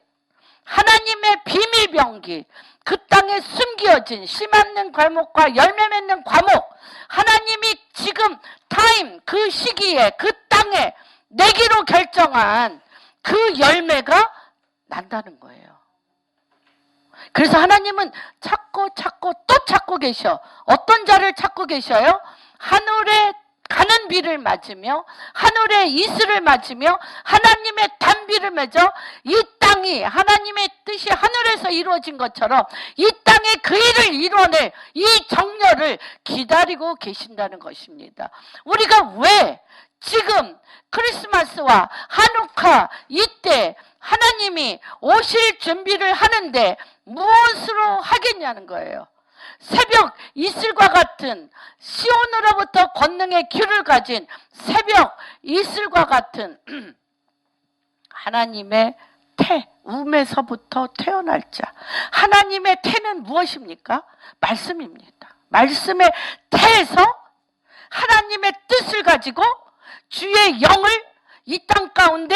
하나님의 비밀병기, 그 땅에 숨겨진 씨 맞는 과목과 열매 맺는 과목, 하나님이 지금 타임 그 시기에 그 땅에 내기로 결정한 그 열매가 난다는 거예요. 그래서 하나님은 찾고 또 찾고 계셔. 어떤 자를 찾고 계셔요? 하늘에 가는 비를 맞으며 하늘의 이슬을 맞으며 하나님의 단비를 맺어 이 땅이 하나님의 뜻이 하늘에서 이루어진 것처럼 이 땅에 그 일을 이뤄낼 이 정렬을 기다리고 계신다는 것입니다. 우리가 왜 지금 크리스마스와 하누카 이때 하나님이 오실 준비를 하는데 무엇으로 하겠냐는 거예요. 새벽 이슬과 같은 시온으로부터 권능의 큐를 가진 새벽 이슬과 같은 하나님의 태, 움에서부터 태어날 자. 하나님의 태는 무엇입니까? 말씀입니다. 말씀의 태에서 하나님의 뜻을 가지고 주의 영을 이 땅 가운데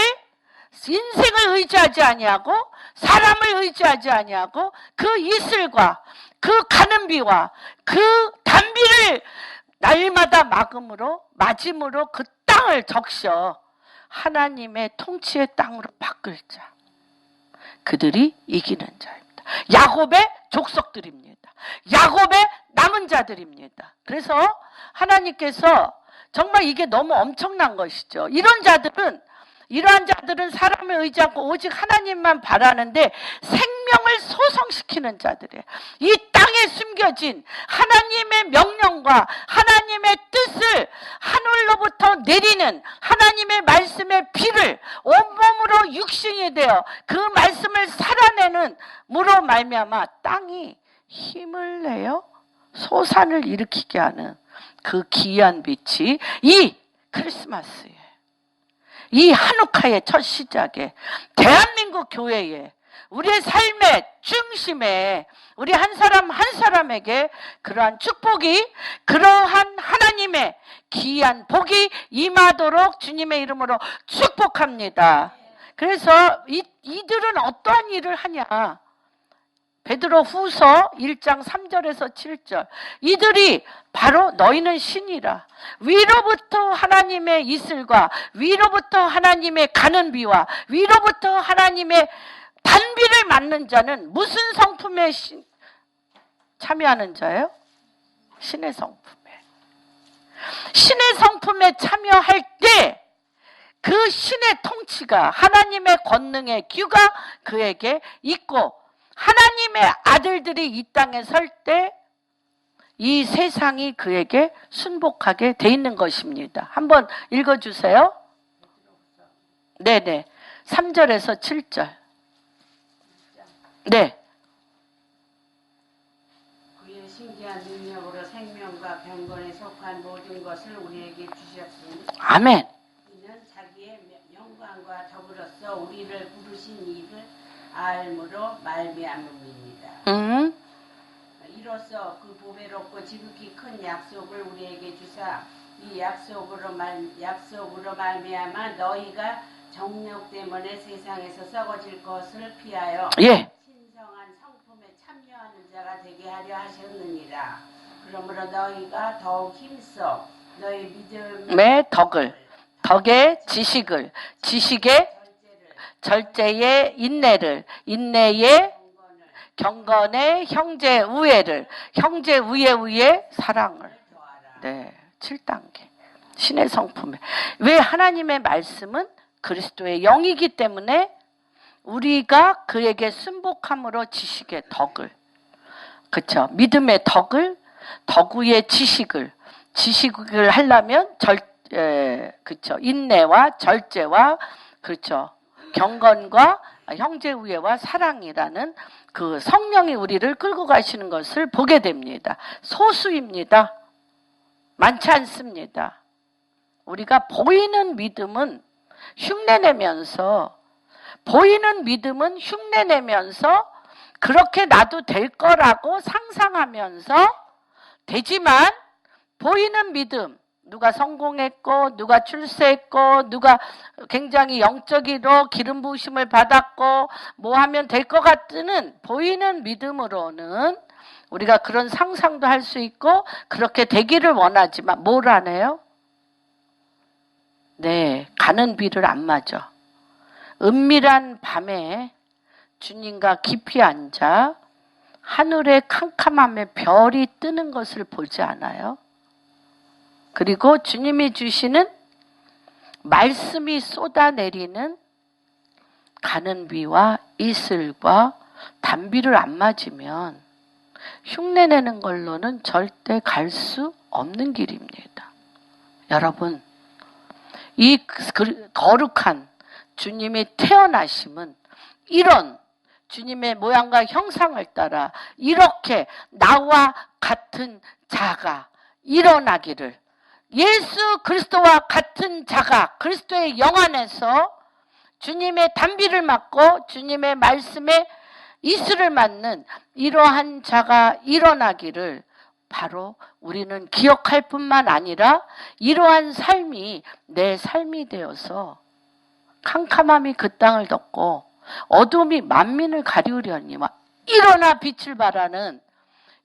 인생을 의지하지 아니하고 사람을 의지하지 아니하고 그 이슬과 그 가는 비와 그 단비를 날마다 맞음으로 그 땅을 적셔 하나님의 통치의 땅으로 바꿀 자. 그들이 이기는 자입니다. 야곱의 족속들입니다. 야곱의 남은 자들입니다. 그래서 하나님께서 정말 이게 너무 엄청난 것이죠. 이러한 자들은 사람을 의지하고 오직 하나님만 바라는데 생명을 소성시키는 자들이에요. 이 땅에 숨겨진 하나님의 명령과 하나님의 뜻을 하늘로부터 내리는 하나님의 말씀의 비를 온몸으로 육신이 되어 그 말씀을 살아내는 무로 말미암아 땅이 힘을 내어 소산을 일으키게 하는 그 기이한 빛이 이 크리스마스에, 이 한우카의 첫 시작에, 대한민국 교회에, 우리의 삶의 중심에 우리 한 사람 한 사람에게 그러한 축복이, 그러한 하나님의 기이한 복이 임하도록 주님의 이름으로 축복합니다. 그래서 이들은 어떠한 일을 하냐? 베드로 후서 1장 3절에서 7절 이들이 바로 너희는 신이라 위로부터 하나님의 이슬과 위로부터 하나님의 가는 비와 위로부터 하나님의 단비를 맞는 자는 무슨 성품에 참여하는 자예요? 신의 성품에. 신의 성품에 참여할 때 그 신의 통치가 하나님의 권능의 규가 그에게 있고 하나님의 아들들이 이 땅에 설 때 이 세상이 그에게 순복하게 돼 있는 것입니다. 한번 읽어주세요. 네네. 3절에서 7절. 네. 그의 신기한 능력으로 생명과 경건에 속한 모든 것을 우리에게 주셨으니 아멘. 이는 자기의 영광과 더불어서 우리를 부르신 이를 알므로 말미암음입니다. 이로써 그 보배롭고 지극히 큰 약속을 우리에게 주사 이 약속으로 말미암아 너희가 정욕 때문에 세상에서 썩어질 것을 피하여 신성한 성품에 참여하는 자가 되게 하려 하셨느니라. 그러므로 너희가 더욱 힘써 너희 믿음의 덕의 지식의 절제의 인내를, 인내의 경건의 형제 우애를, 형제 우애 사랑을. 네, 7단계. 신의 성품에. 왜 하나님의 말씀은 그리스도의 영이기 때문에 우리가 그에게 순복함으로 지식의 덕을, 그쵸? 믿음의 덕을, 덕후의 지식을 하려면 그쵸? 인내와 절제와, 그쵸? 경건과 형제 우애와 사랑이라는 그 성령이 우리를 끌고 가시는 것을 보게 됩니다. 소수입니다. 많지 않습니다. 우리가 보이는 믿음은 흉내내면서 그렇게 나도 될 거라고 상상하면서 되지만, 보이는 믿음, 누가 성공했고 누가 출세했고 누가 굉장히 영적으로 기름 부으심을 받았고 뭐 하면 될 것 같은 보이는 믿음으로는 우리가 그런 상상도 할 수 있고 그렇게 되기를 원하지만 뭘 안 해요? 네, 가는 비를 안 맞아. 은밀한 밤에 주님과 깊이 앉아 하늘의 캄캄함에 별이 뜨는 것을 보지 않아요? 그리고 주님이 주시는 말씀이 쏟아내리는 가는 비와 이슬과 단비를 안 맞으면 흉내내는 걸로는 절대 갈 수 없는 길입니다. 여러분, 이 거룩한 주님이 태어나심은 이런 주님의 모양과 형상을 따라 이렇게 나와 같은 자가 일어나기를, 예수 그리스도와 같은 자가 그리스도의 영 안에서 주님의 단비를 맞고 주님의 말씀에 이슬을 맞는 이러한 자가 일어나기를 바로 우리는 기억할 뿐만 아니라 이러한 삶이 내 삶이 되어서 캄캄함이 그 땅을 덮고 어둠이 만민을 가리우려니와 일어나 빛을 발하는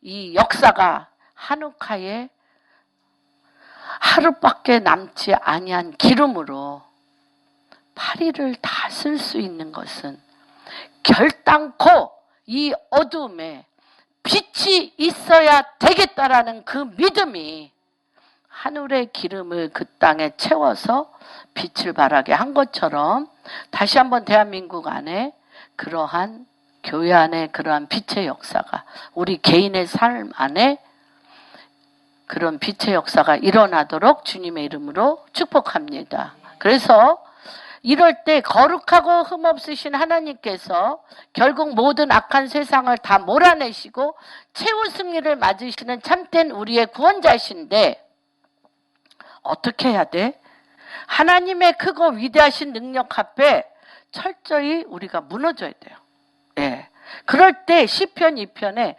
이 역사가 한우카에 하루밖에 남지 아니한 기름으로 파리를 다 쓸 수 있는 것은 결단코 이 어둠에 빛이 있어야 되겠다라는 그 믿음이 하늘의 기름을 그 땅에 채워서 빛을 발하게 한 것처럼 다시 한번 대한민국 안에 그러한 교회 안에 그러한 빛의 역사가 우리 개인의 삶 안에 그런 빛의 역사가 일어나도록 주님의 이름으로 축복합니다. 그래서 이럴 때 거룩하고 흠없으신 하나님께서 결국 모든 악한 세상을 다 몰아내시고 최후 승리를 맞으시는 참된 우리의 구원자신데 어떻게 해야 돼? 하나님의 크고 위대하신 능력 앞에 철저히 우리가 무너져야 돼요. 예. 그럴 때 시편 2편에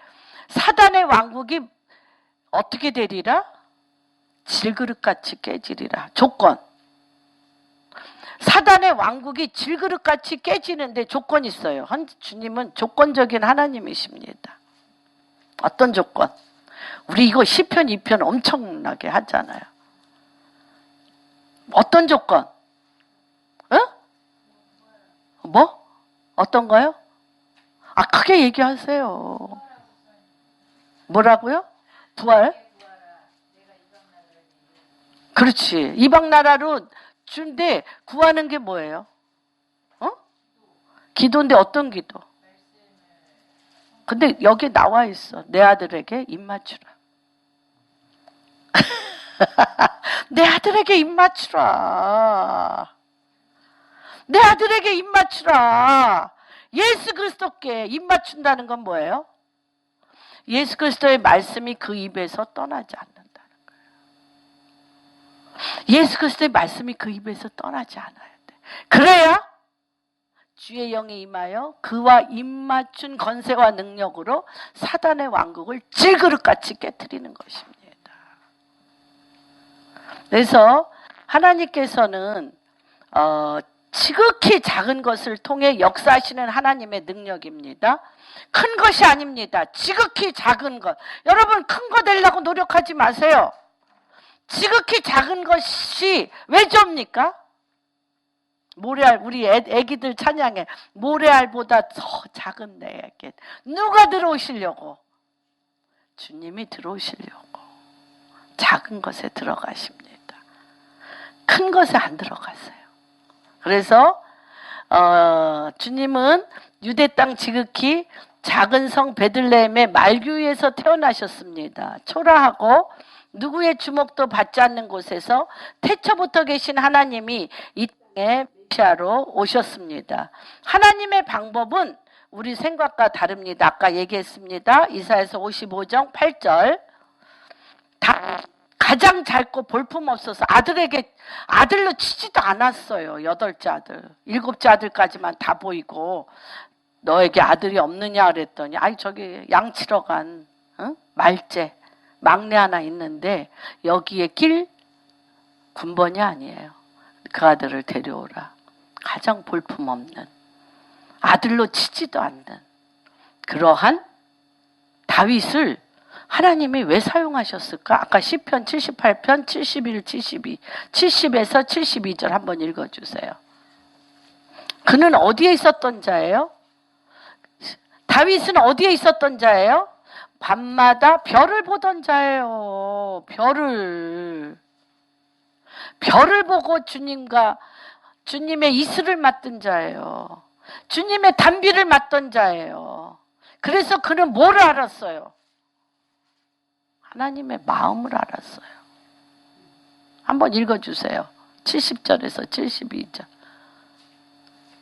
사단의 왕국이 어떻게 되리라? 질그릇같이 깨지리라. 조건. 사단의 왕국이 질그릇같이 깨지는데 조건이 있어요. 주님은 조건적인 하나님이십니다. 어떤 조건? 우리 이거 시편 2편 엄청나게 하잖아요. 어떤 조건? 어? 뭐? 어떤 거요? 아, 크게 얘기하세요. 뭐라고요? 부활? 그렇지. 이방 나라로 준데 구하는 게 뭐예요? 어? 기도인데 어떤 기도? 근데 여기 나와 있어. 내 아들에게 입 맞추라. 내 아들에게 입 맞추라. 내 아들에게 입 맞추라. 예수 그리스도께 입 맞춘다는 건 뭐예요? 예수 그리스도의 말씀이 그 입에서 떠나지 않는다는 거예요. 예수 그리스도의 말씀이 그 입에서 떠나지 않아야 돼. 그래야 주의 영이 임하여 그와 입 맞춘 건세와 능력으로 사단의 왕국을 질그릇같이 깨트리는 것입니다. 그래서 하나님께서는 지극히 작은 것을 통해 역사하시는 하나님의 능력입니다. 큰 것이 아닙니다. 지극히 작은 것. 여러분 큰 거 되려고 노력하지 마세요. 지극히 작은 것이 왜 좁니까? 모래알, 우리 애기들 찬양에 모래알보다 더 작은 내게 누가 들어오시려고? 주님이 들어오시려고. 작은 것에 들어가십니다. 큰 것에 안 들어갔어요. 그래서 주님은 유대 땅 지극히 작은 성 베들레헴의 말교에서 태어나셨습니다. 초라하고 누구의 주목도 받지 않는 곳에서 태초부터 계신 하나님이 이 땅에 메시아로 오셨습니다. 하나님의 방법은 우리 생각과 다릅니다. 아까 얘기했습니다. 이사야서 55장 8절. 가장 짧고 볼품없어서 아들로 치지도 않았어요. 8째 아들. 7째 아들까지만 다 보이고 너에게 아들이 없느냐 그랬더니 아이 저기 양치러 간 말째 막내 하나 있는데 여기에 길 군번이 아니에요. 그 아들을 데려오라. 가장 볼품없는 아들로 치지도 않는 그러한 다윗을 하나님이 왜 사용하셨을까? 아까 시편 78편 71, 72, 70에서 72절 한번 읽어주세요. 그는 어디에 있었던 자예요? 다윗은 어디에 있었던 자예요? 밤마다 별을 보던 자예요. 별을 보고 주님의 이슬을 맡던 자예요. 주님의 단비를 맡던 자예요. 그래서 그는 뭘 알았어요? 하나님의 마음을 알았어요. 한번 읽어주세요. 70절에서 72절.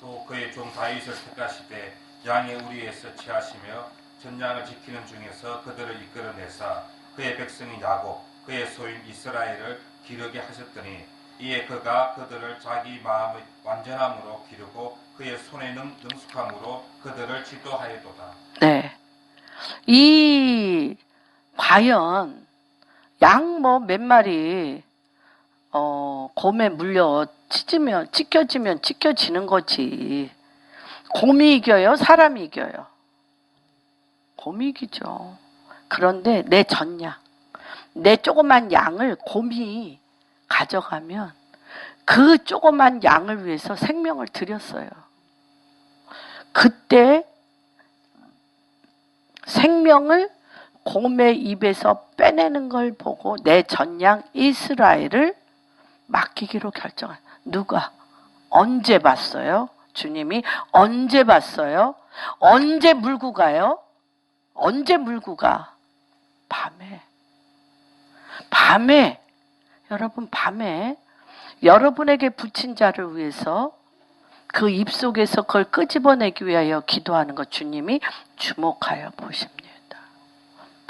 또 그의 종 다윗을 택하시되 양의 우리에서 취하시며 전양을 지키는 중에서 그들을 이끌어내사 그의 백성인 야곱 그의 소인 이스라엘을 기르게 하셨더니 이에 그가 그들을 자기 마음의 완전함으로 기르고 그의 손의 능숙함으로 그들을 지도하였도다. 네. 과연 양 몇 마리 곰에 물려 찢겨지면 찢겨지는 거지. 곰이 이겨요? 사람이 이겨요? 곰이 이기죠. 그런데 내 전양, 내 조그만 양을 곰이 가져가면 그 조그만 양을 위해서 생명을 드렸어요. 그때 생명을 곰의 입에서 빼내는 걸 보고 내 전양 이스라엘을 맡기기로 결정한. 누가? 언제 봤어요? 주님이 언제 봤어요? 언제 물고 가요? 언제 물고 가? 밤에 여러분 밤에 여러분에게 붙인 자를 위해서 그 입속에서 그걸 끄집어내기 위하여 기도하는 것 주님이 주목하여 보십니다.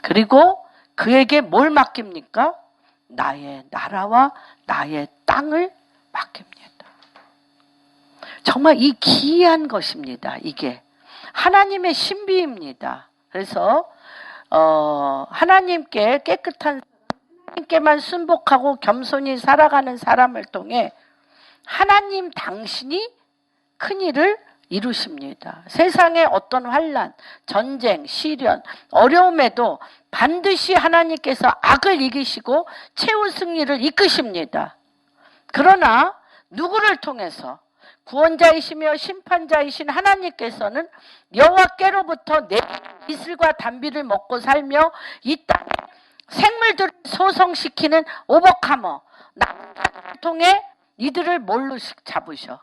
그리고 그에게 뭘 맡깁니까? 나의 나라와 나의 땅을 맡깁니다. 정말 이 기이한 것입니다. 이게 하나님의 신비입니다. 그래서 하나님께 깨끗한 하나님께만 순복하고 겸손히 살아가는 사람을 통해 하나님 당신이 큰일을 이루십니다. 세상의 어떤 환난, 전쟁, 시련, 어려움에도 반드시 하나님께서 악을 이기시고 최후 승리를 이끄십니다. 그러나 누구를 통해서? 구원자이시며 심판자이신 하나님께서는 여호와께로부터 내 이슬과 단비를 먹고 살며 이 땅에 생물들을 소성시키는 오버카머 나를 통해 이들을 뭘로 잡으셔?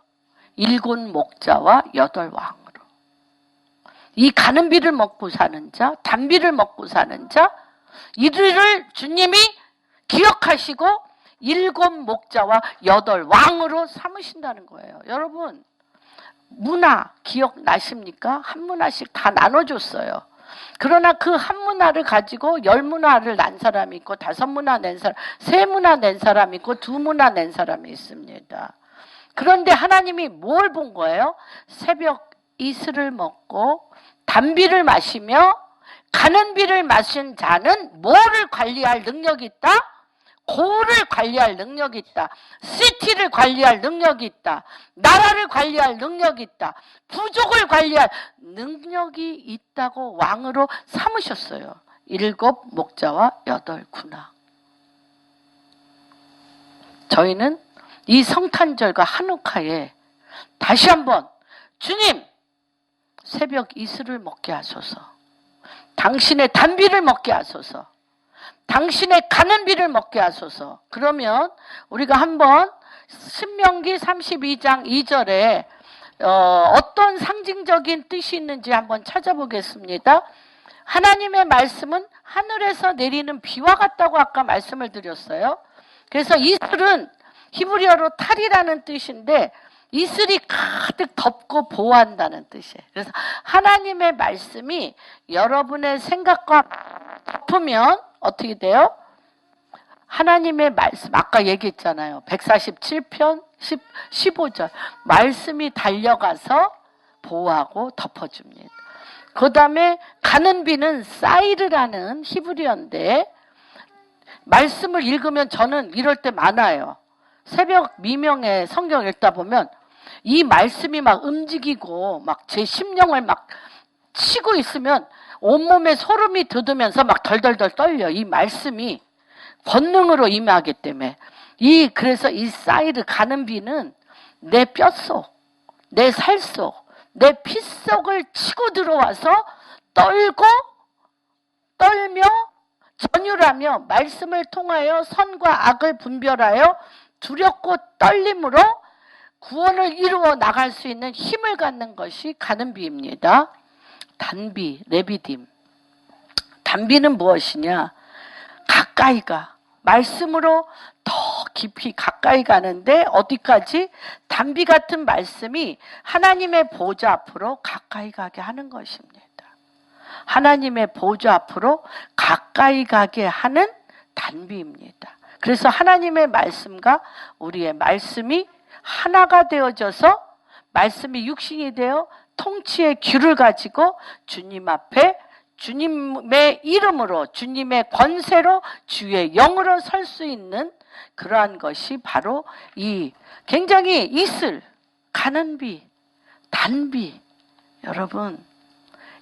7 목자와 8 왕으로. 이 가는 비를 먹고 사는 자, 단비를 먹고 사는 자, 이들을 주님이 기억하시고 7 목자와 8 왕으로 삼으신다는 거예요. 여러분, 문화 기억나십니까? 한 문화씩 다 나눠줬어요. 그러나 그 한 문화를 가지고 10문화를 난 사람이 있고 5문화 낸 사람, 3문화 낸 사람이 있고 2문화 낸 사람이 있습니다. 그런데 하나님이 뭘 본 거예요? 새벽 이슬을 먹고 단비를 마시며 가는 비를 마신 자는 뭐를 관리할 능력이 있다? 고을을 관리할 능력이 있다. 시티를 관리할 능력이 있다. 나라를 관리할 능력이 있다. 부족을 관리할 능력이 있다고 왕으로 삼으셨어요. 7 목자와 8 군왕. 저희는 이 성탄절과 한우카에 다시 한번 주님 새벽 이슬을 먹게 하소서. 당신의 단비를 먹게 하소서. 당신의 가는 비를 먹게 하소서. 그러면 우리가 한번 신명기 32장 2절에 어떤 상징적인 뜻이 있는지 한번 찾아보겠습니다. 하나님의 말씀은 하늘에서 내리는 비와 같다고 아까 말씀을 드렸어요. 그래서 이슬은 히브리어로 탈이라는 뜻인데 이슬이 가득 덮고 보호한다는 뜻이에요. 그래서 하나님의 말씀이 여러분의 생각과 덮으면 어떻게 돼요? 하나님의 말씀, 아까 얘기했잖아요. 147편 15절. 말씀이 달려가서 보호하고 덮어줍니다. 그 다음에 가는 비는 사이르라는 히브리어인데 말씀을 읽으면 저는 이럴 때 많아요. 새벽 미명에 성경 읽다 보면 이 말씀이 막 움직이고 막 제 심령을 막 치고 있으면 온몸에 소름이 돋으면서 막 덜덜덜 떨려. 이 말씀이 권능으로 임하기 때문에. 그래서 이 사이르 가는 비는 내 뼛속, 내 살속, 내 피 속을 치고 들어와서 떨고 떨며 전율하며 말씀을 통하여 선과 악을 분별하여 두렵고 떨림으로 구원을 이루어 나갈 수 있는 힘을 갖는 것이 가는 비입니다. 단비, 레비딤. 단비는 무엇이냐? 가까이 가. 말씀으로 더 깊이 가까이 가는데 어디까지? 단비 같은 말씀이 하나님의 보좌 앞으로 가까이 가게 하는 것입니다. 하나님의 보좌 앞으로 가까이 가게 하는 단비입니다. 그래서 하나님의 말씀과 우리의 말씀이 하나가 되어져서 말씀이 육신이 되어 통치의 귀를 가지고 주님 앞에 주님의 이름으로 주님의 권세로 주의 영으로 설 수 있는 그러한 것이 바로 이 굉장히 이슬, 가는 비, 단비. 여러분,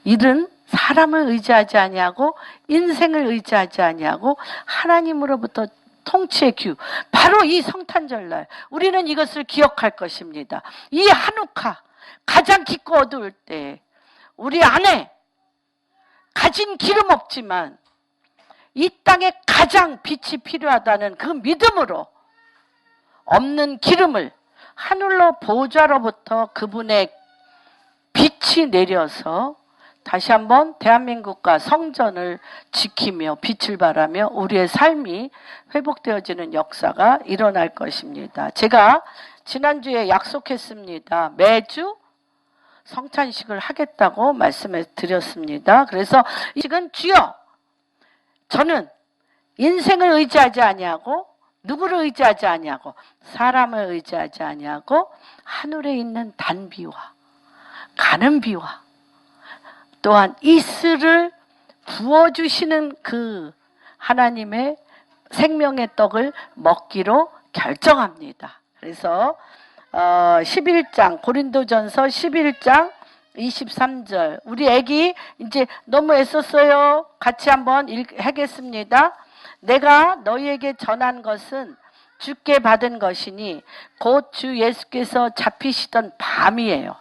이는 사람을 의지하지 아니하고 인생을 의지하지 아니하고 하나님으로부터 통치의 규. 바로 이 성탄절날 우리는 이것을 기억할 것입니다. 이 한우카 가장 깊고 어두울 때 우리 안에 가진 기름 없지만 이 땅에 가장 빛이 필요하다는 그 믿음으로 없는 기름을 하늘로 보좌로부터 그분의 빛이 내려서 다시 한번 대한민국과 성전을 지키며 빛을 발하며 우리의 삶이 회복되어지는 역사가 일어날 것입니다. 제가 지난주에 약속했습니다. 매주 성찬식을 하겠다고 말씀을 드렸습니다. 그래서 이 식은 주여, 저는 인생을 의지하지 아니하고 누구를 의지하지 아니하고 사람을 의지하지 아니하고 하늘에 있는 단비와 가는 비와 또한 이슬을 부어주시는 그 하나님의 생명의 떡을 먹기로 결정합니다. 그래서 11장 고린도전서 11장 23절 우리 애기 이제 너무 애썼어요. 같이 한번 하겠습니다. 내가 너희에게 전한 것은 주께 받은 것이니 곧 주 예수께서 잡히시던 밤이에요.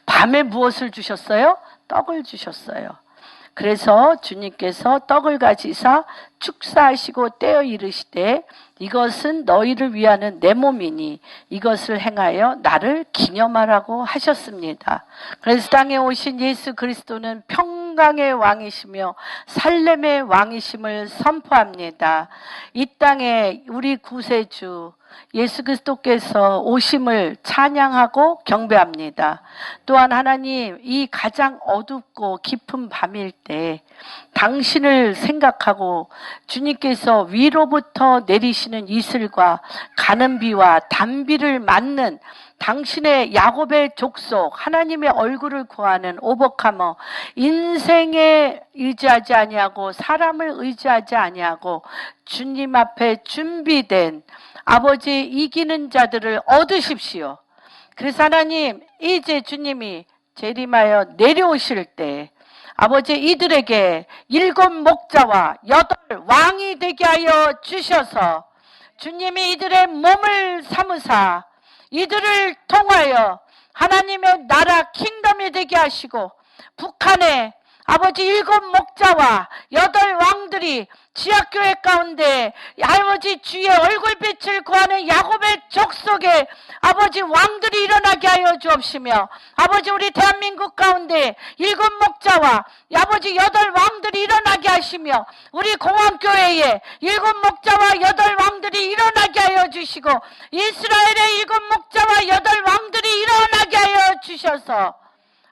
밤에 무엇을 주셨어요? 떡을 주셨어요. 그래서 주님께서 떡을 가지사 축사하시고 떼어 이르시되 이것은 너희를 위하는 내 몸이니 이것을 행하여 나를 기념하라고 하셨습니다. 그래서 땅에 오신 예수 그리스도는 평강의 왕이시며 살렘의 왕이심을 선포합니다. 이 땅에 우리 구세주 예수 그리스도께서 오심을 찬양하고 경배합니다. 또한 하나님, 이 가장 어둡고 깊은 밤일 때 당신을 생각하고 주님께서 위로부터 내리시는 이슬과 가는 비와 단비를 맞는 당신의 야곱의 족속 하나님의 얼굴을 구하는 오버카머, 인생에 의지하지 아니하고 사람을 의지하지 아니하고 주님 앞에 준비된 아버지 이기는 자들을 얻으십시오. 그래서 하나님, 이제 주님이 재림하여 내려오실 때 아버지 이들에게 7 목자와 8 왕이 되게 하여 주셔서 주님이 이들의 몸을 삼으사 이들을 통하여 하나님의 나라 킹덤이 되게 하시고 북한에 아버지 7 목자와 8 왕들이 지하교회 가운데 아버지 주의 얼굴빛을 구하는 야곱의 족속에 아버지 왕들이 일어나게 하여 주옵시며 아버지 우리 대한민국 가운데 7 목자와 아버지 8 왕들이 일어나게 하시며 우리 공항교회에 7 목자와 8 왕들이 일어나게 하여 주시고 이스라엘의 7 목자와 8 왕들이 일어나게 하여 주셔서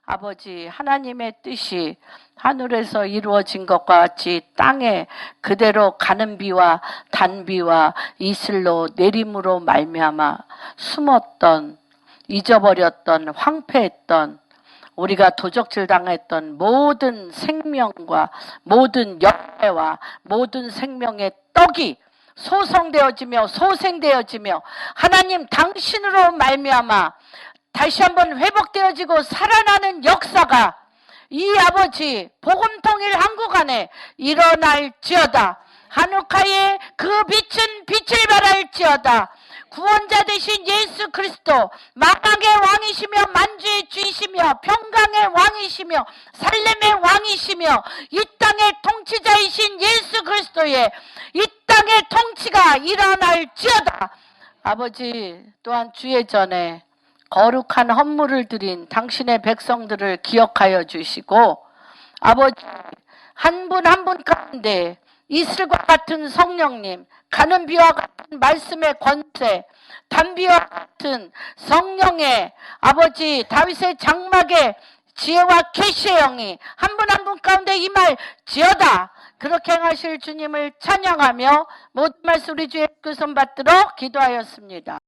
아버지 하나님의 뜻이 하늘에서 이루어진 것과 같이 땅에 그대로 가는 비와 단비와 이슬로 내림으로 말미암아 숨었던 잊어버렸던 황폐했던 우리가 도적질 당했던 모든 생명과 모든 열매와 모든 생명의 떡이 소성되어지며 소생되어지며 하나님 당신으로 말미암아 다시 한번 회복되어지고 살아나는 역사가 이 아버지 복음통일 한국 안에 일어날지어다. 한우카의 그 빛은 빛을 발할지어다. 구원자 되신 예수 그리스도 만왕의 왕이시며 만주의 주이시며 평강의 왕이시며 살렘의 왕이시며 이 땅의 통치자이신 예수 그리스도의 이 땅의 통치가 일어날지어다. 아버지 또한 주의 전에 거룩한 헌물을 드린 당신의 백성들을 기억하여 주시고 아버지 한 분 한 분 가운데 이슬과 같은 성령님, 가는 비와 같은 말씀의 권세, 단비와 같은 성령의 아버지 다윗의 장막의 지혜와 계시의 영이 한 분 한 분 가운데 임할지어다. 그렇게 행하실 주님을 찬양하며 모든 말씀 우리 주의 그 손 받들어 기도하였습니다.